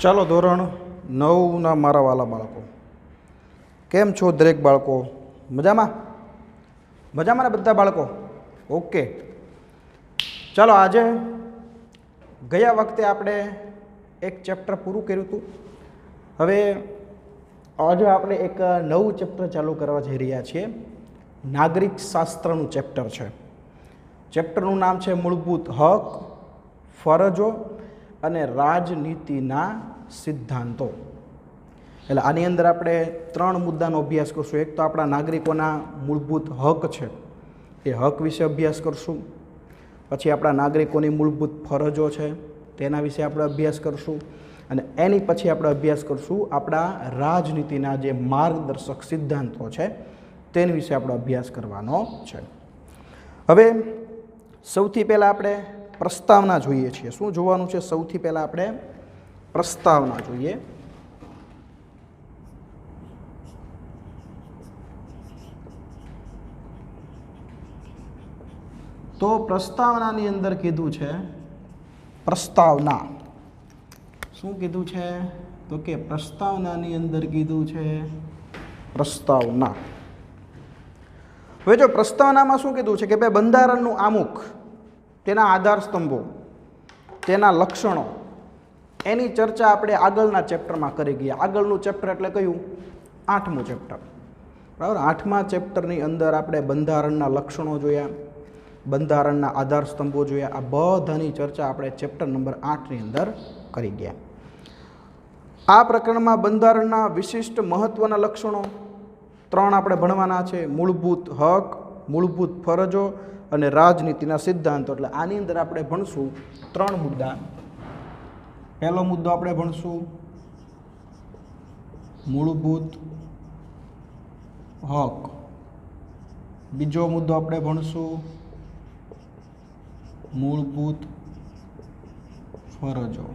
ચાલો ધોરણ 9ના મારા વાલા બાળકો, કેમ છો દરેક બાળકો? મજામાં? મજામાં ને બધા બાળકો? ઓકે, ચાલો આજે ગયા વખતે આપણે એક ચેપ્ટર પૂરું કર્યું હતું. હવે આજે આપણે એક નવું ચેપ્ટર ચાલુ કરવા જઈ રહ્યા છીએ. નાગરિક શાસ્ત્રનું ચેપ્ટર છે. ચેપ્ટરનું નામ છે મૂળભૂત હક, ફરજો અને રાજનીતિના સિદ્ધાંતો. એટલે આની અંદર આપણે 3 મુદ્દાનો અભ્યાસ કરશું. એક તો આપણા નાગરિકોના મૂળભૂત હક છે, એ હક વિશે અભ્યાસ કરશું. પછી આપણા નાગરિકોની મૂળભૂત ફરજો છે, તેના વિશે આપણે અભ્યાસ કરશું. અને એની પછી આપણે અભ્યાસ કરશું આપણા રાજનીતિના જે માર્ગદર્શક સિદ્ધાંતો છે તેની વિશે આપણે અભ્યાસ કરવાનો છે. હવે સૌથી પહેલાં આપણે પ્રસ્તાવના જોઈએ છીએ. શું જોવાનું છે? સૌથી પહેલાં આપણે પ્રસ્તાવના જોઈએ. તો પ્રસ્તાવનાની અંદર કીધું છે પ્રસ્તાવના. શું કીધું છે? તો કે પ્રસ્તાવનાની અંદર કીધું છે પ્રસ્તાવના. હવે જો પ્રસ્તાવનામાં શું કીધું છે કે ભાઈ બંધારણનું આમુખ, તેના આધાર સ્તંભો, તેના લક્ષણો, એની ચર્ચા આપણે આગળના ચેપ્ટરમાં કરી ગયા. આગળનું ચેપ્ટર એટલે કયું? 8મું ચેપ્ટર, બરાબર. 8મા ચેપ્ટરની અંદર આપણે બંધારણના લક્ષણો જોયા, બંધારણના આધાર સ્તંભો જોયા. આ બધાની ચર્ચા આપણે ચેપ્ટર નંબર 8ની અંદર કરી ગયા. આ પ્રકરણમાં બંધારણના વિશિષ્ટ મહત્ત્વના લક્ષણો 3 આપણે ભણવાના છે: મૂળભૂત હક, મૂળભૂત ફરજો અને રાજનીતિના સિદ્ધાંતો. એટલે આની અંદર આપણે ભણશું 3 મુદ્દા. પહેલો મુદ્દો આપણે ભણશું મૂળભૂત હક. બીજો મુદ્દો આપણે ભણશું મૂળભૂત ફરજો.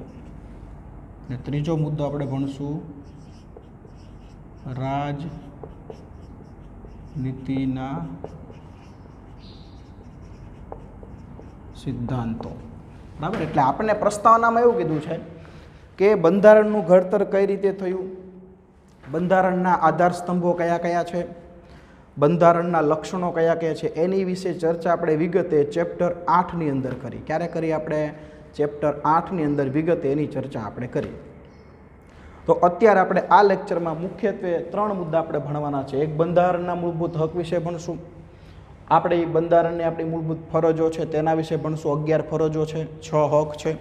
અને ત્રીજો મુદ્દો આપણે ભણશું રાજનીતિના સિદ્ધાંતો. બરાબર. એટલે આપણને પ્રસ્તાવનામાં એવું કીધું છે કે બંધારણનું ઘડતર કઈ રીતે થયું, બંધારણના આધાર સ્તંભો કયા કયા છે, બંધારણના લક્ષણો કયા કયા છે, એની વિશે ચર્ચા આપણે વિગતે ચેપ્ટર 8ની અંદર કરી. ક્યારે કરી? આપણે ચેપ્ટર 8ની અંદર વિગતે એની ચર્ચા આપણે કરી. તો અત્યારે આપણે આ લેક્ચરમાં મુખ્યત્વે 3 મુદ્દા આપણે ભણવાના છે. એક બંધારણના મૂળભૂત હક વિશે ભણશું. આપણે એ બંધારણની આપણી મૂળભૂત ફરજો છે તેના વિશે ભણશું. 11 ફરજો છે, 6 હક છે.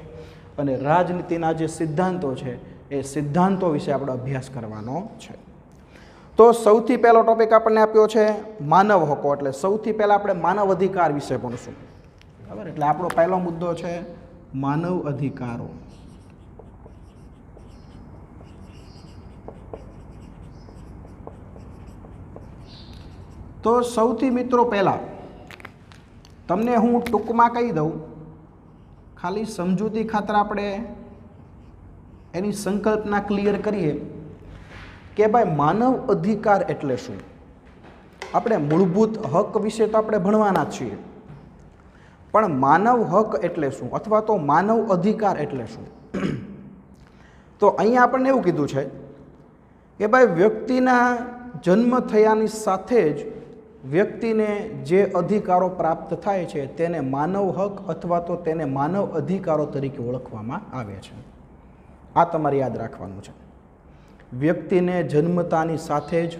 અને રાજનીતિના જે સિદ્ધાંતો છે એ સિદ્ધાંતો વિશે આપણે અભ્યાસ કરવાનો છે. તો સૌથી પહેલો ટોપિક આપણને આપ્યો છે માનવ હકો. એટલે સૌથી પહેલાં આપણે માનવ અધિકાર વિશે ભણશું. બરાબર. એટલે આપણો પહેલો મુદ્દો છે માનવ અધિકારો. તો સૌથી મિત્રો પહેલાં તમને હું ટૂંકમાં કહી દઉં, ખાલી સમજૂતી ખાતર આપણે એની સંકલ્પના ક્લિયર કરીએ કે ભાઈ માનવ અધિકાર એટલે શું. આપણે મૂળભૂત હક વિશે તો આપણે ભણવાના જ છીએ, પણ માનવ હક એટલે શું અથવા તો માનવ અધિકાર એટલે શું? તો અહીંયા આપણને એવું કીધું છે કે ભાઈ વ્યક્તિના જન્મ થયાની સાથે જ વ્યક્તિને જે અધિકારો પ્રાપ્ત થાય છે તેને માનવ હક અથવા તો તેને માનવ અધિકારો તરીકે ઓળખવામાં આવે છે. આ તમારે યાદ રાખવાનું છે. વ્યક્તિને જન્મતાની સાથે જ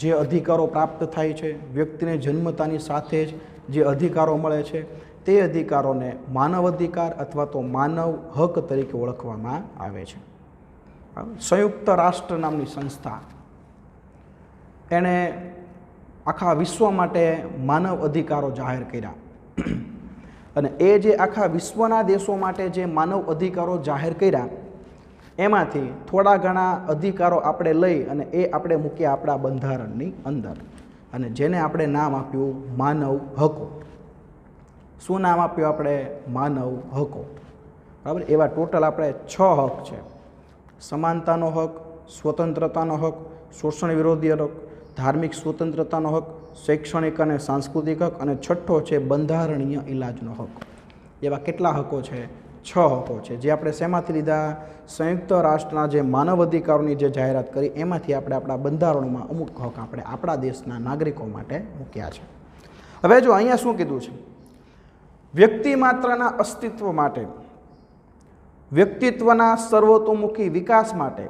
જે અધિકારો પ્રાપ્ત થાય છે, વ્યક્તિને જન્મતાની સાથે જ જે અધિકારો મળે છે તે અધિકારોને માનવ અધિકાર અથવા તો માનવ હક તરીકે ઓળખવામાં આવે છે. સંયુક્ત રાષ્ટ્ર નામની સંસ્થા, એણે આખા વિશ્વ માટે માનવ અધિકારો જાહેર કર્યા. અને એ જે આખા વિશ્વના દેશો માટે જે માનવ અધિકારો જાહેર કર્યા એમાંથી થોડા ઘણા અધિકારો આપણે લઈ અને એ આપણે મૂક્યા આપણા બંધારણની અંદર, અને જેને આપણે નામ આપ્યું માનવ હકો. શું નામ આપ્યું આપણે? માનવ હકો. બરાબર. એવા ટોટલ આપણે 6 હક છે: સમાનતાનો હક, સ્વતંત્રતાનો હક, શોષણ વિરોધી હક, ધાર્મિક સ્વતંત્રતાનો હક, શૈક્ષણિક અને સાંસ્કૃતિક હક, અને 6થો છે બંધારણીય ઇલાજનો હક. એવા કેટલા હકો છે? 6 હકો છે, જે આપણે શેમાંથી લીધા? સંયુક્ત રાષ્ટ્રના જે માનવ અધિકારોની જે જાહેરાત કરી એમાંથી આપણે આપણા બંધારણમાં અમુક હક આપણે આપણા દેશના નાગરિકો માટે મૂક્યા છે. હવે જો અહીંયા શું કીધું છે? વ્યક્તિ માત્રના અસ્તિત્વ માટે, વ્યક્તિત્વના સર્વતોમુખી વિકાસ માટે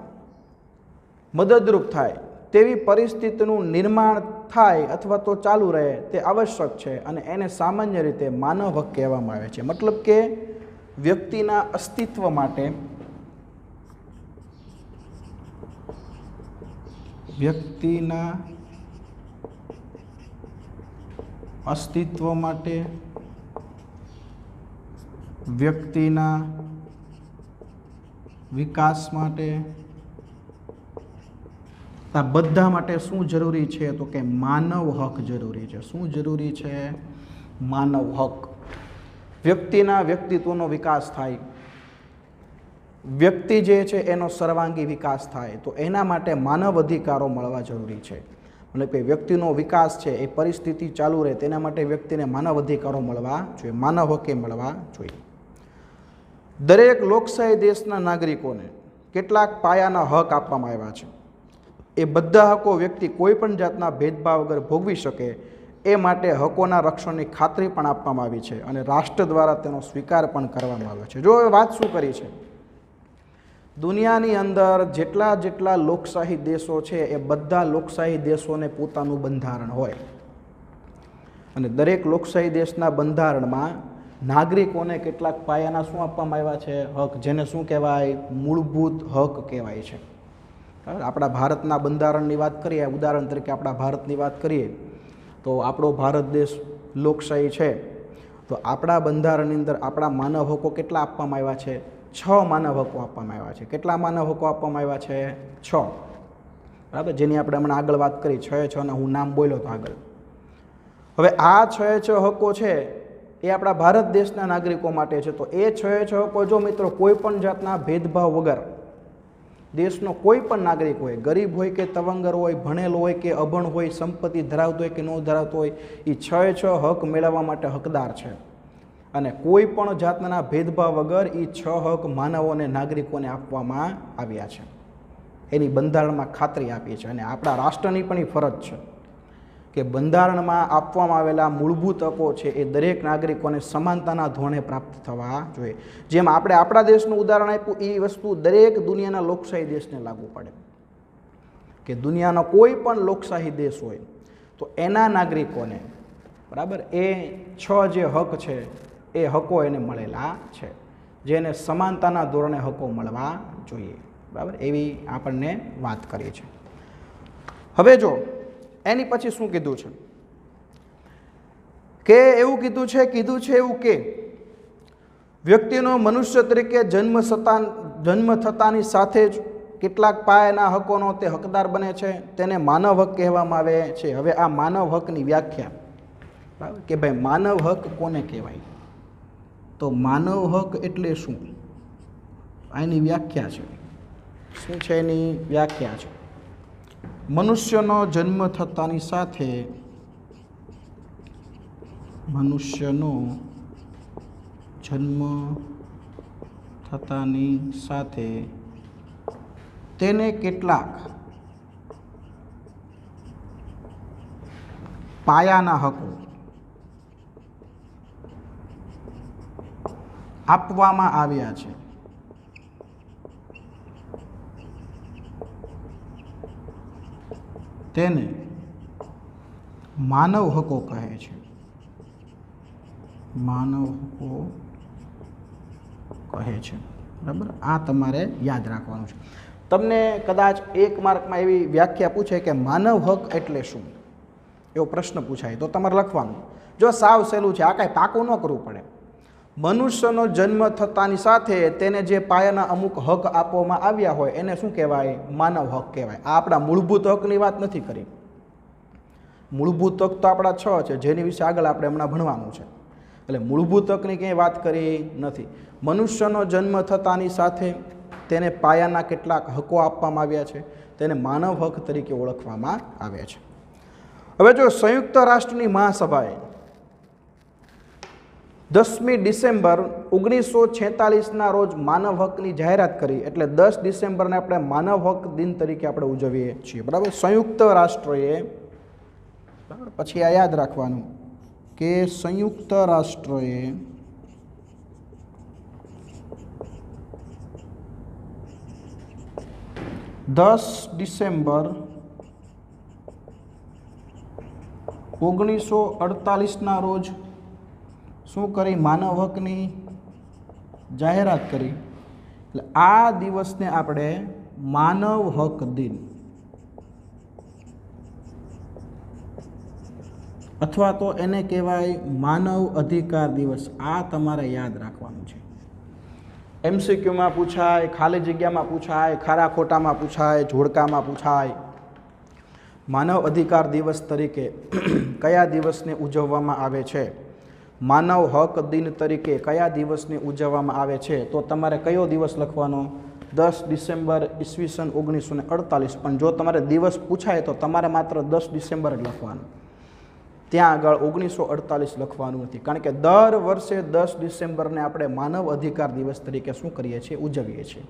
મદદરૂપ થાય તેવી પરિસ્થિતિનું નિર્માણ થાય અથવા તો ચાલુ રહે તે આવશ્યક છે અને એને સામાન્ય રીતે માનવ હક કહેવામાં આવે છે. મતલબ કે વ્યક્તિના અસ્તિત્વ માટે, વ્યક્તિના અસ્તિત્વ માટે, વ્યક્તિના વિકાસ માટે, આ બધા માટે શું જરૂરી છે? તો કે માનવ હક જરૂરી છે. શું જરૂરી છે? માનવ હક. વ્યક્તિના વ્યક્તિત્વનો વિકાસ થાય, વ્યક્તિ જે છે એનો સર્વાંગી વિકાસ થાય, તો એના માટે માનવ અધિકારો મળવા જરૂરી છે. મતલબ કે વ્યક્તિનો વિકાસ છે એ પરિસ્થિતિ ચાલુ રહે તેના માટે વ્યક્તિને માનવ અધિકારો મળવા જોઈએ, માનવ હકે મળવા જોઈએ. દરેક લોકશાહી દેશના નાગરિકોને કેટલાક પાયાના હક આપવામાં આવ્યા છે. એ બધા હકો વ્યક્તિ કોઈ પણ જાતના ભેદભાવ વગર ભોગવી શકે એ માટે હકોના રક્ષણની ખાતરી પણ આપવામાં આવી છે અને રાષ્ટ્ર દ્વારા તેનો સ્વીકાર પણ કરવામાં આવ્યો છે. જો એ વાત શું કરી છે? દુનિયાની અંદર જેટલા લોકશાહી દેશો છે એ બધા લોકશાહી દેશોને પોતાનું બંધારણ હોય અને દરેક લોકશાહી દેશના બંધારણમાં નાગરિકોને કેટલાક પાયાના શું આપવામાં આવ્યા છે? હક, જેને શું કહેવાય? મૂળભૂત હક કહેવાય છે. આપણા ભારતના બંધારણની વાત કરીએ, ઉદાહરણ તરીકે આપણા ભારતની વાત કરીએ તો આપણો ભારત દેશ લોકશાહી છે, તો આપણા બંધારણની અંદર આપણા માનવ હકો કેટલા આપવામાં આવ્યા છે? 6 માનવ હકો આપવામાં આવ્યા છે. કેટલા માનવ હકો આપવામાં આવ્યા છે? 6. બરાબર, જેની આપણે હમણાં આગળ વાત કરી, 6 ને હું નામ બોલ્યો તો આગળ. હવે આ 6 હકો છે એ આપણા ભારત દેશના નાગરિકો માટે છે. તો એ 6 હકો જો મિત્રો કોઈ પણ જાતના ભેદભાવ વગર દેશનો કોઈ પણ નાગરિક હોય, ગરીબ હોય કે તવંગર હોય, ભણેલો હોય કે અભણ હોય, સંપત્તિ ધરાવતો હોય કે ન ધરાવતો હોય, એ 6 હક મેળવવા માટે હકદાર છે અને કોઈ પણ જાતના ભેદભાવ વગર એ 6 હક માનવોને, નાગરિકોને આપવામાં આવ્યા છે. એની બંધારણમાં ખાતરી આપી છે અને આપણા રાષ્ટ્રની પણ એ ફરજ છે કે બંધારણમાં આપવામાં આવેલા મૂળભૂત હકો છે એ દરેક નાગરિકોને સમાનતાના ધોરણે પ્રાપ્ત થવા જોઈએ. જેમ આપણે આપણા દેશનું ઉદાહરણ આપ્યું, એ વસ્તુ દરેક દુનિયાના લોકશાહી દેશને લાગુ પડે કે દુનિયાનો કોઈ પણ લોકશાહી દેશ હોય તો એના નાગરિકોને, બરાબર, એ 6 જે હક છે એ હકો એને મળેલા છે, જેને સમાનતાના ધોરણે હકો મળવા જોઈએ. બરાબર, એવી આપણને વાત કરી છે. હવે જો એની પછી શું કીધું છે કે એવું કીધું છે એવું કે વ્યક્તિનો મનુષ્ય તરીકે જન્મ થતાની સાથે જ કેટલાક પાયાના હકોનો તે હકદાર બને છે, તેને માનવ હક કહેવામાં આવે છે. હવે આ માનવ હકની વ્યાખ્યા, બરાબર, કે ભાઈ માનવ હક કોને કહેવાય? તો માનવ હક એટલે શું? આની વ્યાખ્યા છે. શું છે એની વ્યાખ્યા? છે મનુષ્યનો જન્મ થતાની સાથે, મનુષ્યનો જન્મ થતાની સાથે તેને કેટલાક પાયાના હકો આપવામાં આવ્યા છે. તેને માનવ હકો કહે છે. માનવ હકો કહે છે. બરાબર, આ તમારે યાદ રાખવાનું છે. તમને કદાચ 1 માર્કમાં એવી વ્યાખ્યા પૂછે કે માનવ હક એટલે શું, એવો પ્રશ્ન પૂછાય તો તમારે લખવાનું. જો સાવ સહેલું છે, આ કાંઈ પાકું ન કરવું પડે. મનુષ્યનો જન્મ થતાની સાથે તેને જે પાયાના અમુક હક આપવામાં આવ્યા હોય એને શું કહેવાય? માનવ હક કહેવાય. આ આપણા મૂળભૂત હકની વાત નથી કરી. મૂળભૂત હક તો આપણા 6 છે, જેની વિશે આગળ આપણે હમણાં ભણવાનું છે. એટલે મૂળભૂત હકની ક્યાંય વાત કરી નથી. મનુષ્યનો જન્મ થતાની સાથે તેને પાયાના કેટલાક હકો આપવામાં આવ્યા છે, તેને માનવ હક તરીકે ઓળખવામાં આવે છે. હવે જો સંયુક્ત રાષ્ટ્રની મહાસભાએ 10મી ડિસેમ્બર 1946ના રોજ માનવ હકની જાહેરાત કરી, એટલે 10 ડિસેમ્બરને આપણે માનવ હક દિન તરીકે આપણે ઉજવીએ છીએ, બરાબર. સંયુક્ત રાષ્ટ્રએ, બરાબર, પછી આ યાદ રાખવાનું કે સંયુક્ત રાષ્ટ્રએ ડિસેમ્બર 1948ના રોજ શું કરી? માનવ હકની જાહેરાત કરી. એટલે આ દિવસને આપણે માનવ હક દિન અથવા તો એને કહેવાય માનવ અધિકાર દિવસ. આ તમારે યાદ રાખવાનું છે. MCQમાં પૂછાય, ખાલી જગ્યામાં પૂછાય, ખારા ખોટામાં પૂછાય, જોડકામાં પૂછાય. માનવ અધિકાર દિવસ તરીકે કયા દિવસને ઉજવવામાં આવે છે? માનવ હક દિન તરીકે કયા દિવસને ઉજવવામાં આવે છે? તો તમારે કયો દિવસ લખવાનો? 10 ડિસેમ્બર ઈસવીસન 1948. પણ જો તમારે દિવસ પૂછાય તો તમારે માત્ર 10 ડિસેમ્બર જ લખવાનું, ત્યાં આગળ 1948 લખવાનું નથી. કારણ કે દર વર્ષે 10 ડિસેમ્બરને આપણે માનવ અધિકાર દિવસ તરીકે શું કરીએ છીએ? ઉજવીએ છીએ,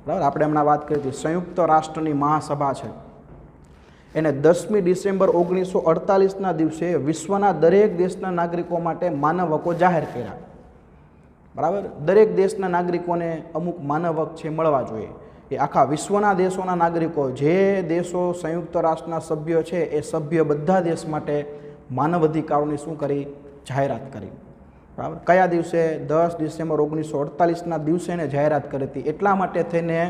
બરાબર. આપણે હમણાં વાત કરી હતી સંયુક્ત રાષ્ટ્રની મહાસભા છે, એને 10મી ડિસેમ્બર 1948ના દિવસે વિશ્વના દરેક દેશના નાગરિકો માટે માનવ હકો જાહેર કર્યા, બરાબર. દરેક દેશના નાગરિકોને અમુક માનવ હક છે મળવા જોઈએ. એ આખા વિશ્વના દેશોના નાગરિકો, જે દેશો સંયુક્ત રાષ્ટ્રના સભ્યો છે, એ સભ્ય બધા દેશ માટે માનવ અધિકારોની શું કરી? જાહેરાત કરી, બરાબર. કયા દિવસે? 10 ડિસેમ્બર 1948ના દિવસે એને જાહેરાત કરી હતી. એટલા માટે થઈને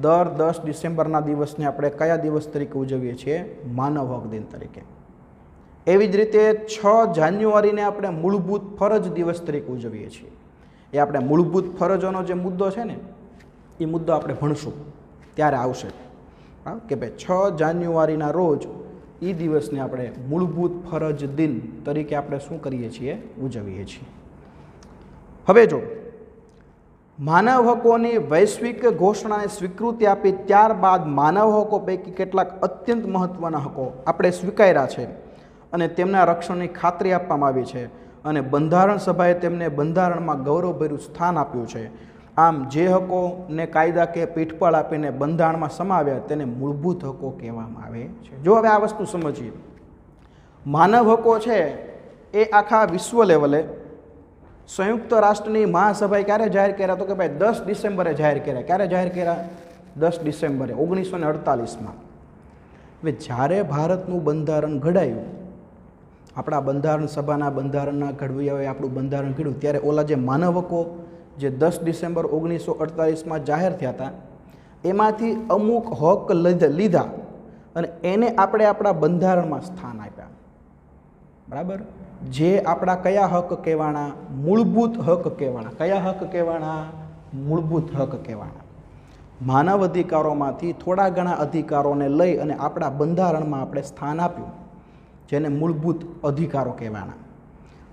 દર 10 ડિસેમ્બરના દિવસને આપણે કયા દિવસ તરીકે ઉજવીએ છીએ? માનવ હક દિન તરીકે. એવી જ રીતે 6 જાન્યુઆરીને આપણે મૂળભૂત ફરજ દિવસ તરીકે ઉજવીએ છીએ. એ આપણે મૂળભૂત ફરજોનો જે મુદ્દો છે ને, એ મુદ્દો આપણે ભણશું ત્યારે આવશે, બરાબર. કે ભાઈ 6 જાન્યુઆરીના રોજ એ દિવસને આપણે મૂળભૂત ફરજ દિન તરીકે આપણે શું કરીએ છીએ? ઉજવીએ છીએ. હવે જો માનવ હકોની વૈશ્વિક ઘોષણાને સ્વીકૃતિ આપી ત્યારબાદ માનવ હકો પૈકી કેટલાક અત્યંત મહત્ત્વના હકો આપણે સ્વીકાર્યા છે અને તેમના રક્ષણની ખાતરી આપવામાં આવી છે, અને બંધારણ સભાએ તેમને બંધારણમાં ગૌરવભર્યું સ્થાન આપ્યું છે. આમ જે હકોને કાયદા કે પીઠબળ આપીને બંધારણમાં સમાવ્યા તેને મૂળભૂત હકો કહેવામાં આવે છે. જો હવે આ વસ્તુ સમજીએ, માનવ હકો છે એ આખા વિશ્વ લેવલે સંયુક્ત રાષ્ટ્રની મહાસભાએ ક્યારે જાહેર કર્યા? તો કે ભાઈ 10 ડિસેમ્બરે જાહેર કર્યા. ક્યારે જાહેર કર્યા? 10 ડિસેમ્બરે 1948માં. હવે જ્યારે ભારતનું બંધારણ ઘડાયું, આપણા બંધારણ સભાના બંધારણના ઘડવૈયાઓએ આપણું બંધારણ ઘડ્યું, ત્યારે ઓલા જે માનવ હકો જે 10 ડિસેમ્બર 1948માં જાહેર થયા હતા, એમાંથી અમુક હક લીધા અને એને આપણે આપણા બંધારણમાં સ્થાન આપ્યા, બરાબર. જે આપણા કયા હક કહેવાના? મૂળભૂત હક કહેવાના. કયા હક કહેવાના? મૂળભૂત હક કહેવાના. માનવ અધિકારોમાંથી થોડા ઘણા અધિકારોને લઈ અને આપણા બંધારણમાં આપણે સ્થાન આપ્યું, જેને મૂળભૂત અધિકારો કહેવાના.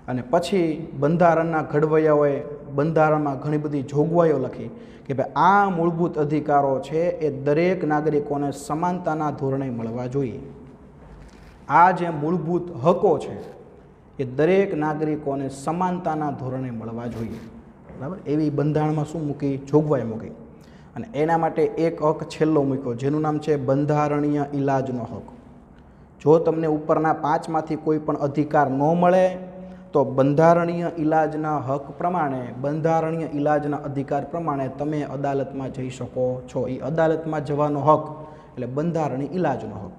અને પછી બંધારણના ઘડવૈયાઓએ બંધારણમાં ઘણી બધી જોગવાઈઓ લખી કે ભાઈ આ મૂળભૂત અધિકારો છે એ દરેક નાગરિકોને સમાનતાના ધોરણે મળવા જોઈએ. આ જે મૂળભૂત હકો છે એ દરેક નાગરિકોને સમાનતાના ધોરણે મળવા જોઈએ, બરાબર. એવી બંધારણમાં શું મૂકી? જોગવાઈ મૂકી. અને એના માટે એક હક છેલ્લો મૂક્યો, જેનું નામ છે બંધારણીય ઇલાજનો હક. જો તમને ઉપરના 5માંથી કોઈ પણ અધિકાર ન મળે તો બંધારણીય ઇલાજના હક પ્રમાણે, બંધારણીય ઇલાજના અધિકાર પ્રમાણે તમે અદાલતમાં જઈ શકો છો. એ અદાલતમાં જવાનો હક એટલે બંધારણીય ઇલાજનો હક,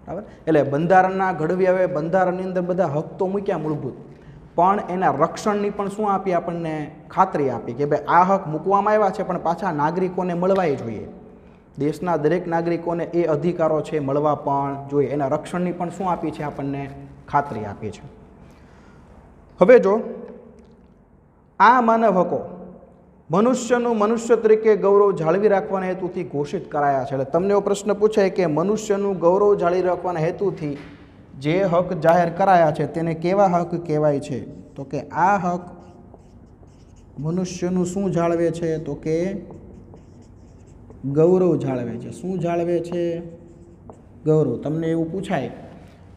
બરાબર. એટલે બંધારણના ઘડવૈયાઓએ બંધારણની અંદર બધા હક તો મૂક્યા મૂળભૂત, પણ એના રક્ષણની પણ શું આપી? આપણને ખાતરી આપી કે ભાઈ આ હક મૂકવામાં આવ્યા છે પણ પાછા નાગરિકોને મળવાય જોઈએ. દેશના દરેક નાગરિકોને એ અધિકારો છે મળવા પણ જોઈએ. એના રક્ષણની પણ શું આપી છે? આપણને ખાતરી આપી છે. હવે જો આ માનવ હકો મનુષ્યનું મનુષ્ય તરીકે ગૌરવ જાળવી રાખવાના હેતુથી ઘોષિત કરાયા છે. એટલે તમને એવો પ્રશ્ન પૂછાય કે મનુષ્યનું ગૌરવ જાળવી રાખવાના હેતુથી જે હક જાહેર કરાયા છે તેને કેવા હક કહેવાય છે? તો કે આ હક મનુષ્યનું શું જાળવે છે? તો કે ગૌરવ જાળવે છે. શું જાળવે છે? ગૌરવ. તમને એવું પૂછાય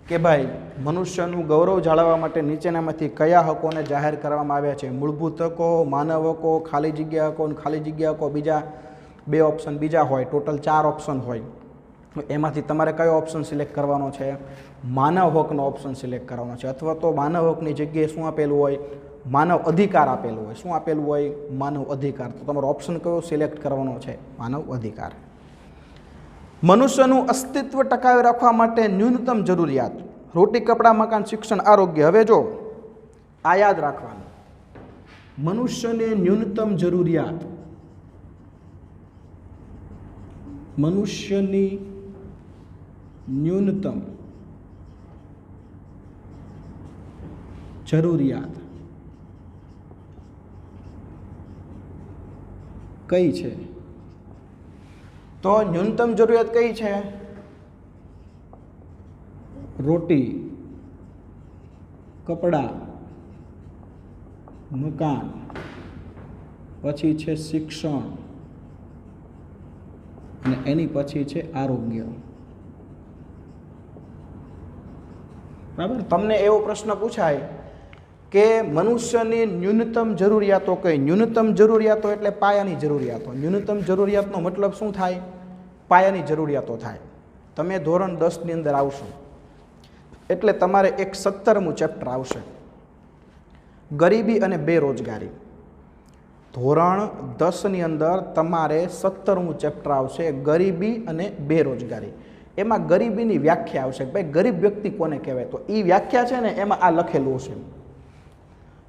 કે ભાઈ મનુષ્યનું ગૌરવ જાળવવા માટે નીચેનામાંથી કયા હકોને જાહેર કરવામાં આવ્યા છે? મૂળભૂત હકો, માનવ હકો, ખાલી જગ્યા હકો, ખાલી જગ્યા હકો બીજા 2 ઓપ્શન બીજા હોય, ટોટલ 4 ઓપ્શન હોય. એમાંથી તમારે કયો ઓપ્શન સિલેક્ટ કરવાનો છે? માનવ હકનો ઓપ્શન સિલેક્ટ કરવાનો છે. અથવા તો માનવ હકની જગ્યાએ શું આપેલું હોય? માનવ અધિકાર આપેલું હોય. શું આપેલું હોય? માનવ અધિકાર. તો તમારો ઓપ્શન કયો સિલેક્ટ કરવાનો છે? માનવ અધિકાર. મનુષ્યનું અસ્તિત્વ ટકાવી રાખવા માટે ન્યૂનતમ જરૂરિયાત: રોટી, કપડાં, મકાન, શિક્ષણ, આરોગ્ય. હવે જો આ યાદ રાખવાનું, મનુષ્યને ન્યૂનતમ જરૂરિયાત, મનુષ્યની ન્યૂનતમ જરૂરિયાત કઈ છે? તો ન્યૂનતમ જરૂરિયાત કઈ છે? રોટી, કપડાં, મકાન, પછી છે શિક્ષણ અને એની પછી છે આરોગ્ય. બરાબર. તમને એવો પ્રશ્ન પૂછાય કે મનુષ્યની ન્યૂનતમ જરૂરિયાતો કઈ? ન્યૂનતમ જરૂરિયાતો એટલે પાયાની જરૂરિયાતો. ન્યૂનતમ જરૂરિયાતનો મતલબ શું થાય? પાયાની જરૂરિયાતો થાય. તમે ધોરણ 10ની અંદર આવશો એટલે તમારે એક 17મું ચેપ્ટર આવશે, ગરીબી અને બેરોજગારી. ધોરણ 10ની અંદર તમારે 17મું ચેપ્ટર આવશે, ગરીબી અને બેરોજગારી. એમાં ગરીબીની વ્યાખ્યા આવશે કે ભાઈ ગરીબ વ્યક્તિ કોને કહેવાય. તો એ વ્યાખ્યા છે ને એમાં આ લખેલું છે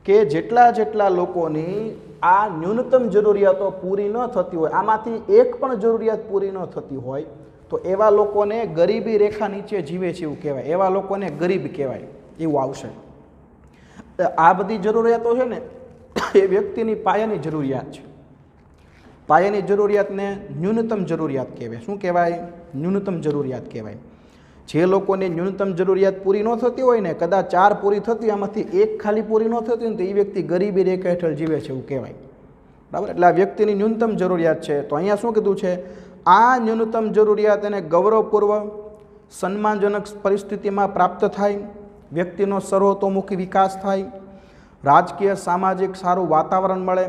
કે જેટલા લોકોની આ ન્યૂનતમ જરૂરિયાતો પૂરી ન થતી હોય, આમાંથી એક પણ જરૂરિયાત પૂરી ન થતી હોય, તો એવા લોકોને ગરીબી રેખા નીચે જીવે છે એવું કહેવાય. એવા લોકોને ગરીબ કહેવાય એવું આવશે. આ બધી જરૂરિયાતો છે ને એ વ્યક્તિની પાયાની જરૂરિયાત છે. પાયાની જરૂરિયાતને ન્યૂનતમ જરૂરિયાત કહેવાય. શું કહેવાય? ન્યૂનતમ જરૂરિયાત કહેવાય. જે લોકોને ન્યૂનતમ જરૂરિયાત પૂરી ન થતી હોય ને, કદાચ 4 પૂરી થતી, આમાંથી એક ખાલી પૂરી ન થતી હોય ને, તો એ વ્યક્તિ ગરીબી રેખા હેઠળ જીવે છે એવું કહેવાય. બરાબર. એટલે આ વ્યક્તિની ન્યૂનતમ જરૂરિયાત છે. તો અહીંયા શું કીધું છે? આ ન્યૂનતમ જરૂરિયાત એને ગૌરવપૂર્વ સન્માનજનક પરિસ્થિતિમાં પ્રાપ્ત થાય, વ્યક્તિનો સર્વતોમુખી વિકાસ થાય, રાજકીય સામાજિક સારું વાતાવરણ મળે.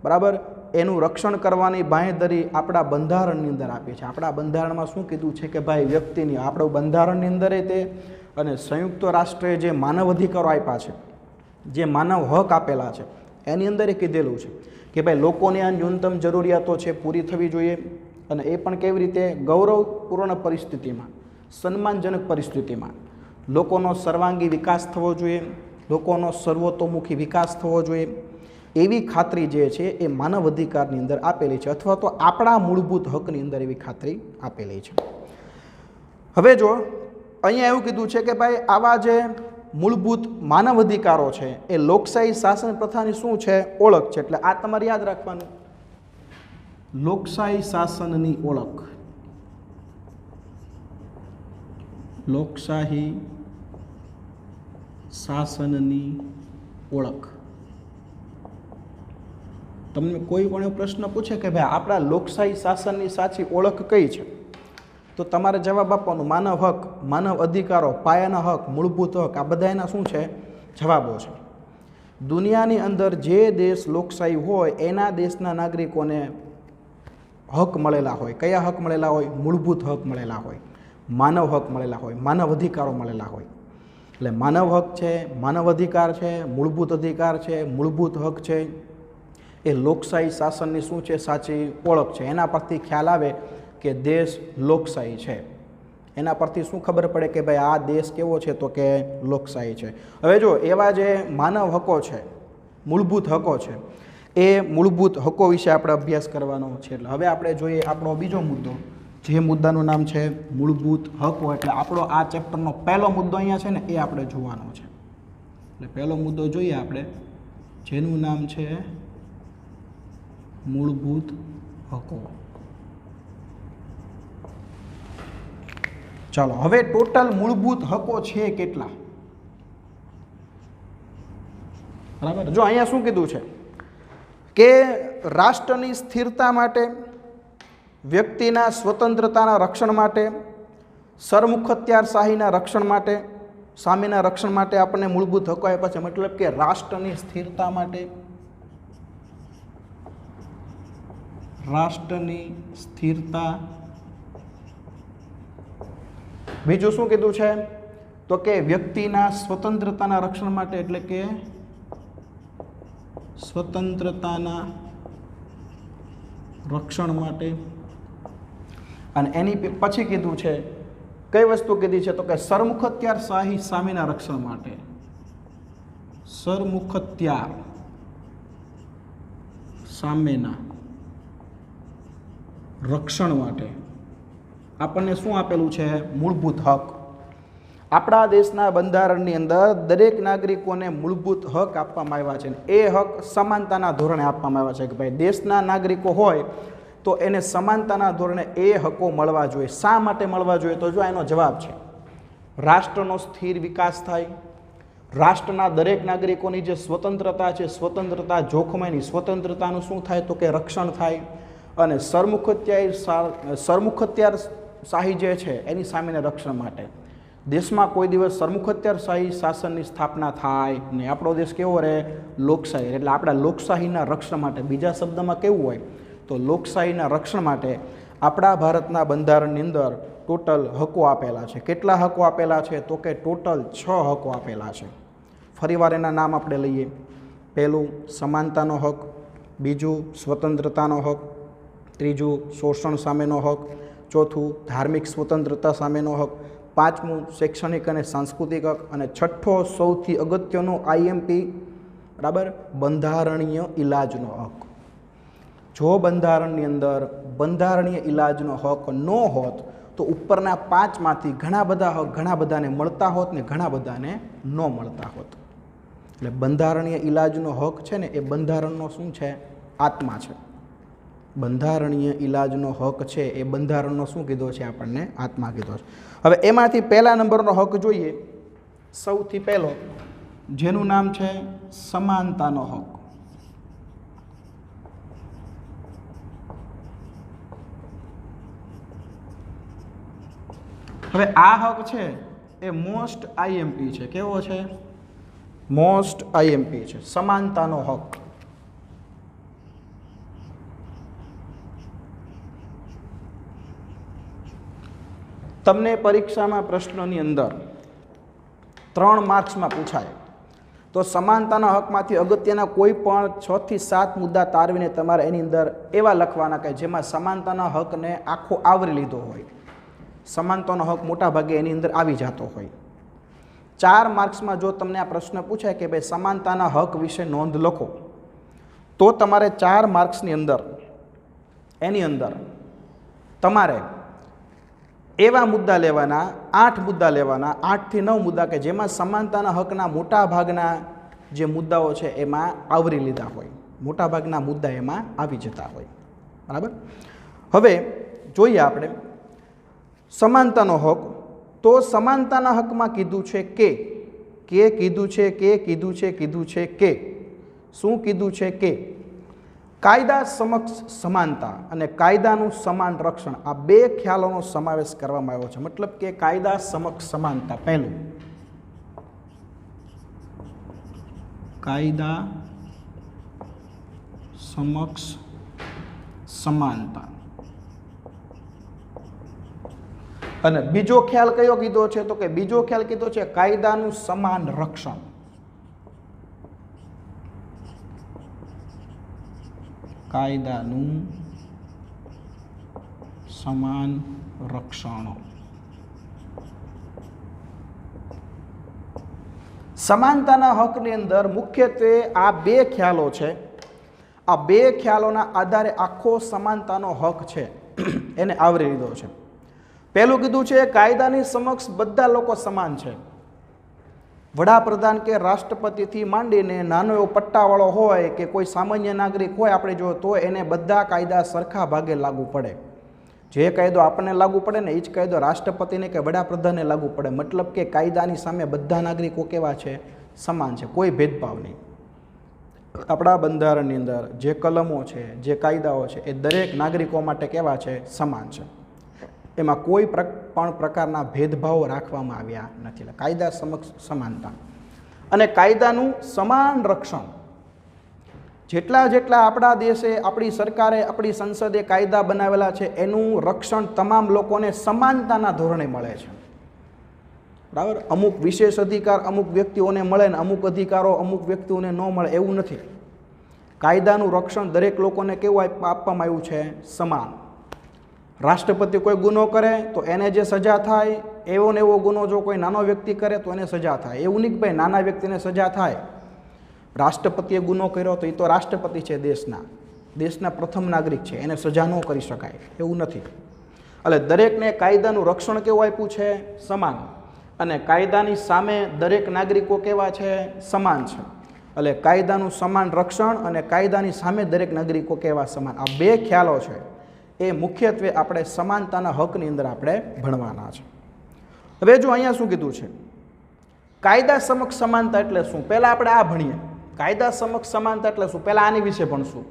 બરાબર. એનું રક્ષણ કરવાની બાંહેધરી આપણા બંધારણની અંદર આપી છે. આપણા બંધારણમાં શું કીધું છે કે ભાઈ વ્યક્તિની, આપણું બંધારણની અંદર તે અને સંયુક્ત રાષ્ટ્રે જે માનવ અધિકારો આપ્યા છે, જે માનવ હક આપેલા છે, એની અંદર એ કીધેલું છે કે ભાઈ લોકોની આ ન્યૂનતમ જરૂરિયાતો છે પૂરી થવી જોઈએ. અને એ પણ કેવી રીતે? ગૌરવપૂર્ણ પરિસ્થિતિમાં, સન્માનજનક પરિસ્થિતિમાં. લોકોનો સર્વાંગી વિકાસ થવો જોઈએ, લોકોનો સર્વતોમુખી વિકાસ થવો જોઈએ. એવી ખાતરી જે છે એ માનવ અધિકારની અંદર આપેલી છે, અથવા તો આપણા મૂળભૂત હકની અંદર એવી ખાતરી આપેલી છે. હવે જો અહીંયા એવું કીધું છે કે ભાઈ આવા જે મૂળભૂત માનવ અધિકારો છે એ લોકશાહી શાસન પ્રથાની શું છે? ઓળખ છે. એટલે આ તમારે યાદ રાખવાનું, લોકશાહી શાસનની ઓળખ. લોકશાહી શાસનની ઓળખ. તમને કોઈ પણ પ્રશ્ન પૂછે કે ભાઈ આપણા લોકશાહી શાસનની સાચી ઓળખ કઈ છે, તો તમારે જવાબ આપવાનું માનવ હક, માનવ અધિકારો, પાયાના હક, મૂળભૂત હક. આ બધા એના શું છે? જવાબો છે. દુનિયાની અંદર જે દેશ લોકશાહી હોય એના દેશના નાગરિકોને હક મળેલા હોય. કયા હક મળેલા હોય? મૂળભૂત હક મળેલા હોય, માનવ હક મળેલા હોય, માનવ અધિકારો મળેલા હોય. એટલે માનવ હક છે, માનવ અધિકાર છે, મૂળભૂત અધિકાર છે, મૂળભૂત હક છે. એ લોકશાહી શાસનની શું છે? સાચી ઓળખ છે. એના પરથી ખ્યાલ આવે કે દેશ લોકશાહી છે. એના પરથી શું ખબર પડે કે ભાઈ આ દેશ કેવો છે? તો કે લોકશાહી છે. હવે જો એવા જે માનવ હકો છે, મૂળભૂત હકો છે, એ મૂળભૂત હકો વિશે આપણે અભ્યાસ કરવાનો છે. એટલે હવે આપણે જોઈએ આપણો બીજો મુદ્દો, જે મુદ્દાનું નામ છે મૂળભૂત હકો. એટલે આપણો આ ચેપ્ટરનો પહેલો મુદ્દો અહીંયા છે ને એ આપણે જોવાનો છે. એટલે પહેલો મુદ્દો જોઈએ આપણે, જેનું નામ છે મૂળભૂત હકો. ચાલો હવે ટોટલ મૂળભૂત હકો છે કેટલા? બરાબર. જો અહીંયા શું કીધું છે કે રાષ્ટ્રની સ્થિરતા માટે, વ્યક્તિના સ્વતંત્રતાના રક્ષણ માટે, સરમુખત્યારશાહીના રક્ષણ માટે, સામેના રક્ષણ માટે આપણને મૂળભૂત હકો આપ્યા છે, મતલબ કે રાષ્ટ્રની સ્થિરતા માટે, રાષ્ટ્રની સ્થિરતા. બીજું શું કીધું છે? તો કે વ્યક્તિના સ્વતંત્રતાના રક્ષણ માટે, એટલે કે સ્વતંત્રતાના રક્ષણ માટે. અને એની પછી કીધું છે, કઈ વસ્તુ કીધી છે? તો કે સરમુખત્યાર શાહી સામેના રક્ષણ માટે, સરમુખત્યાર સામેના રક્ષણ માટે આપણને શું આપેલું છે? મૂળભૂત હક. આપણા દેશના બંધારણની અંદર દરેક નાગરિકોને મૂળભૂત હક આપવામાં આવ્યા છે. એ હક સમાનતાના ધોરણે આપવામાં આવ્યા છે કે ભાઈ દેશના નાગરિકો હોય તો એને સમાનતાના ધોરણે એ હકો મળવા જોઈએ. શા માટે મળવા જોઈએ? તો જો એનો જવાબ છે, રાષ્ટ્રનો સ્થિર વિકાસ થાય, રાષ્ટ્રના દરેક નાગરિકોની જે સ્વતંત્રતા છે, સ્વતંત્રતા જોખમાયની સ્વતંત્રતાનું શું થાય? તો કે રક્ષણ થાય. અને સરમુખત્યાર શાહી જે છે એની સામેના રક્ષણ માટે. દેશમાં કોઈ દિવસ સરમુખત્યાર શાહી શાસનની સ્થાપના થાય નહીં. આપણો દેશ કેવો રહે? લોકશાહી. એટલે આપણા લોકશાહીના રક્ષણ માટે, બીજા શબ્દમાં કેવું હોય તો લોકશાહીના રક્ષણ માટે આપણા ભારતના બંધારણની અંદર ટોટલ હકો આપેલા છે. કેટલા હકો આપેલા છે? તો કે ટોટલ 6 હકો આપેલા છે. ફરીવાર એના નામ આપણે લઈએ. પહેલું સમાનતાનો હક, બીજું સ્વતંત્રતાનો હક, ત્રીજું શોષણ સામેનો હક, ચોથું ધાર્મિક સ્વતંત્રતા સામેનો હક, પાંચમું શૈક્ષણિક અને સાંસ્કૃતિક હક, અને છઠ્ઠો સૌથી અગત્યનો આઈએમપી, બરાબર, બંધારણીય ઇલાજનો હક. જો બંધારણની અંદર બંધારણીય ઇલાજનો હક ન હોત તો ઉપરના 5માંથી ઘણા બધા હક ઘણા બધાને મળતા હોત ને ઘણા બધાને ન મળતા હોત. એટલે બંધારણીય ઇલાજનો હક છે ને એ બંધારણનો શું છે? આત્મા છે. બંધારણીય ઇલાજનો હક છે એ બંધારણનો શું કીધો છે? આપણને આત્મા કીધો છે. હવે એમાંથી પહેલા નંબરનો હક જોઈએ, સૌથી પહેલો, જેનું નામ છે સમાનતાનો હક. હવે આ હક છે એ મોસ્ટ આઈએમપી છે. કેવો છે? મોસ્ટ આઈએમપી છે. સમાનતાનો હક. તમને પરીક્ષામાં પ્રશ્નોની અંદર 3 માર્ક્સમાં પૂછાય તો સમાનતાના હકમાંથી અગત્યના કોઈ પણ 6 થી 7 મુદ્દા તારવીને તમારે એની અંદર એવા લખવાના કે જેમાં સમાનતાના હકને આખો આવરી લીધો હોય. સમાનતાનો હક મોટા ભાગે એની અંદર આવી જતો હોય. 4 માર્ક્સમાં જો તમને આ પ્રશ્ન પૂછાય કે ભાઈ સમાનતાના હક વિશે નોંધ લખો, તો તમારે 4 માર્ક્સની અંદર એની અંદર તમારે એવા મુદ્દા લેવાના, 8 મુદ્દા લેવાના, 8 થી 9 મુદ્દા કે જેમાં સમાનતાના હકના મોટા ભાગના જે મુદ્દાઓ છે એમાં આવરી લીધા હોય, મોટા ભાગના મુદ્દા એમાં આવી જતા હોય. બરાબર. હવે જોઈએ આપણે સમાનતાનો હક. તો સમાનતાના હકમાં કીધું છે કે કીધું છે કે શું કીધું છે કે કાયદા સમક્ષ સમાનતા અને કાયદાનું સમાન રક્ષણ, આ 2 ખ્યાલોનો સમાવેશ કરવામાં આવ્યો છે. મતલબ કે કાયદા સમક્ષ સમાનતા, પહેલું કાયદા સમક્ષ સમાનતા, અને બીજો ખ્યાલ કયો કીધો છે? તો કે બીજો ખ્યાલ કીધો છે કાયદાનું સમાન રક્ષણ. કાયદાનું સમાન રક્ષણ. સમાનતાના હકની અંદર મુખ્યત્વે આ 2 ખ્યાલો છે. આ 2 ખ્યાલોના આધારે આખો સમાનતાનો હક છે એને આવરી લીધો છે. પહેલું કીધું છે કાયદાની સમક્ષ બધા લોકો સમાન છે. વડાપ્રધાન કે રાષ્ટ્રપતિથી માંડીને નાનો એવો પટ્ટાવાળો હોય કે કોઈ સામાન્ય નાગરિક હોય, આપણે જો તો એને બધા કાયદા સરખા ભાગે લાગુ પડે. જે કાયદો આપણને લાગુ પડે ને એ જ કાયદો રાષ્ટ્રપતિને કે વડાપ્રધાનને લાગુ પડે. મતલબ કે કાયદાની સામે બધા નાગરિકો કેવા છે? સમાન છે, કોઈ ભેદભાવ નહીં. આપણા બંધારણની અંદર જે કલમો છે, જે કાયદાઓ છે, એ દરેક નાગરિકો માટે કેવા છે? સમાન છે. એમાં કોઈ પણ પ્રકારના ભેદભાવો રાખવામાં આવ્યા નથી. એટલે કાયદા સમક્ષ સમાનતા અને કાયદાનું સમાન રક્ષણ. જેટલા જેટલા આપણા દેશે, આપણી સરકારે, આપણી સંસદે કાયદા બનાવેલા છે એનું રક્ષણ તમામ લોકોને સમાનતાના ધોરણે મળે છે. બરાબર? અમુક વિશેષ અધિકાર અમુક વ્યક્તિઓને મળે ને અમુક અધિકારો અમુક વ્યક્તિઓને ન મળે એવું નથી. કાયદાનું રક્ષણ દરેક લોકોને કેવું આપવામાં આવ્યું છે? સમાન. રાષ્ટ્રપતિ કોઈ ગુનો કરે તો એને જે સજા થાય, એવો ને એવો ગુનો જો કોઈ નાનો વ્યક્તિ કરે તો એને સજા થાય. એવું નહીં કે ભાઈ નાના વ્યક્તિને સજા થાય. રાષ્ટ્રપતિએ ગુનો કર્યો તો એ તો રાષ્ટ્રપતિ છે, દેશના પ્રથમ નાગરિક છે, એને સજા ન કરી શકાય એવું નથી. એટલે દરેકને કાયદાનું રક્ષણ કેવું આપ્યું છે? સમાન. અને કાયદાની સામે દરેક નાગરિકો કેવા છે? સમાન છે. એટલે કાયદાનું સમાન રક્ષણ અને કાયદાની સામે દરેક નાગરિકો કેવા? સમાન. આ બે ખ્યાલો છે એ મુખ્યત્વે આપણે સમાનતાના હકની અંદર આપણે ભણવાના છે. હવે જો અહીંયા શું કીધું છે? કાયદા સમક્ષ સમાનતા એટલે શું? પહેલાં આપણે આ ભણીએ. કાયદા સમક્ષ સમાનતા એટલે શું? પહેલાં આની વિશે ભણશું,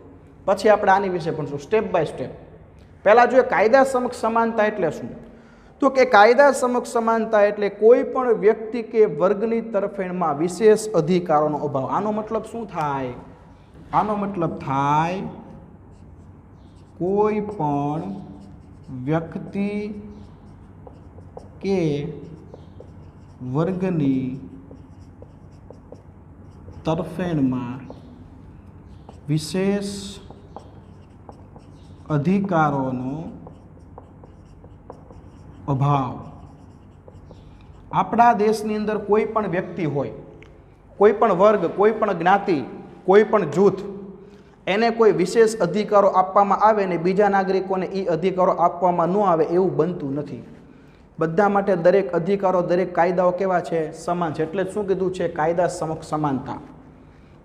પછી આપણે આની વિશે ભણશું, સ્ટેપ બાય સ્ટેપ. પહેલાં જોઈએ કાયદા સમક્ષ સમાનતા એટલે શું? તો કે કાયદા સમક્ષ સમાનતા એટલે કોઈ પણ વ્યક્તિ કે વર્ગની તરફેણમાં વિશેષ અધિકારોનો અભાવ. આનો મતલબ શું થાય? આનો મતલબ થાય કોઈ પણ વ્યક્તિ કે વર્ગની તરફેણમાં વિશેષ અધિકારોનો અભાવ. આપણા દેશની અંદર કોઈ પણ વ્યક્તિ હોય, કોઈ પણ વર્ગ, કોઈ પણ જ્ઞાતિ, કોઈ પણ જૂથ, એને કોઈ વિશેષ અધિકારો આપવામાં આવે ને બીજા નાગરિકોને એ અધિકારો આપવામાં ન આવે એવું બનતું નથી. બધા માટે દરેક અધિકારો, દરેક કાયદાઓ કેવા છે? સમાન છે. એટલે જ શું કીધું છે? કાયદા સમક્ષ સમાનતા.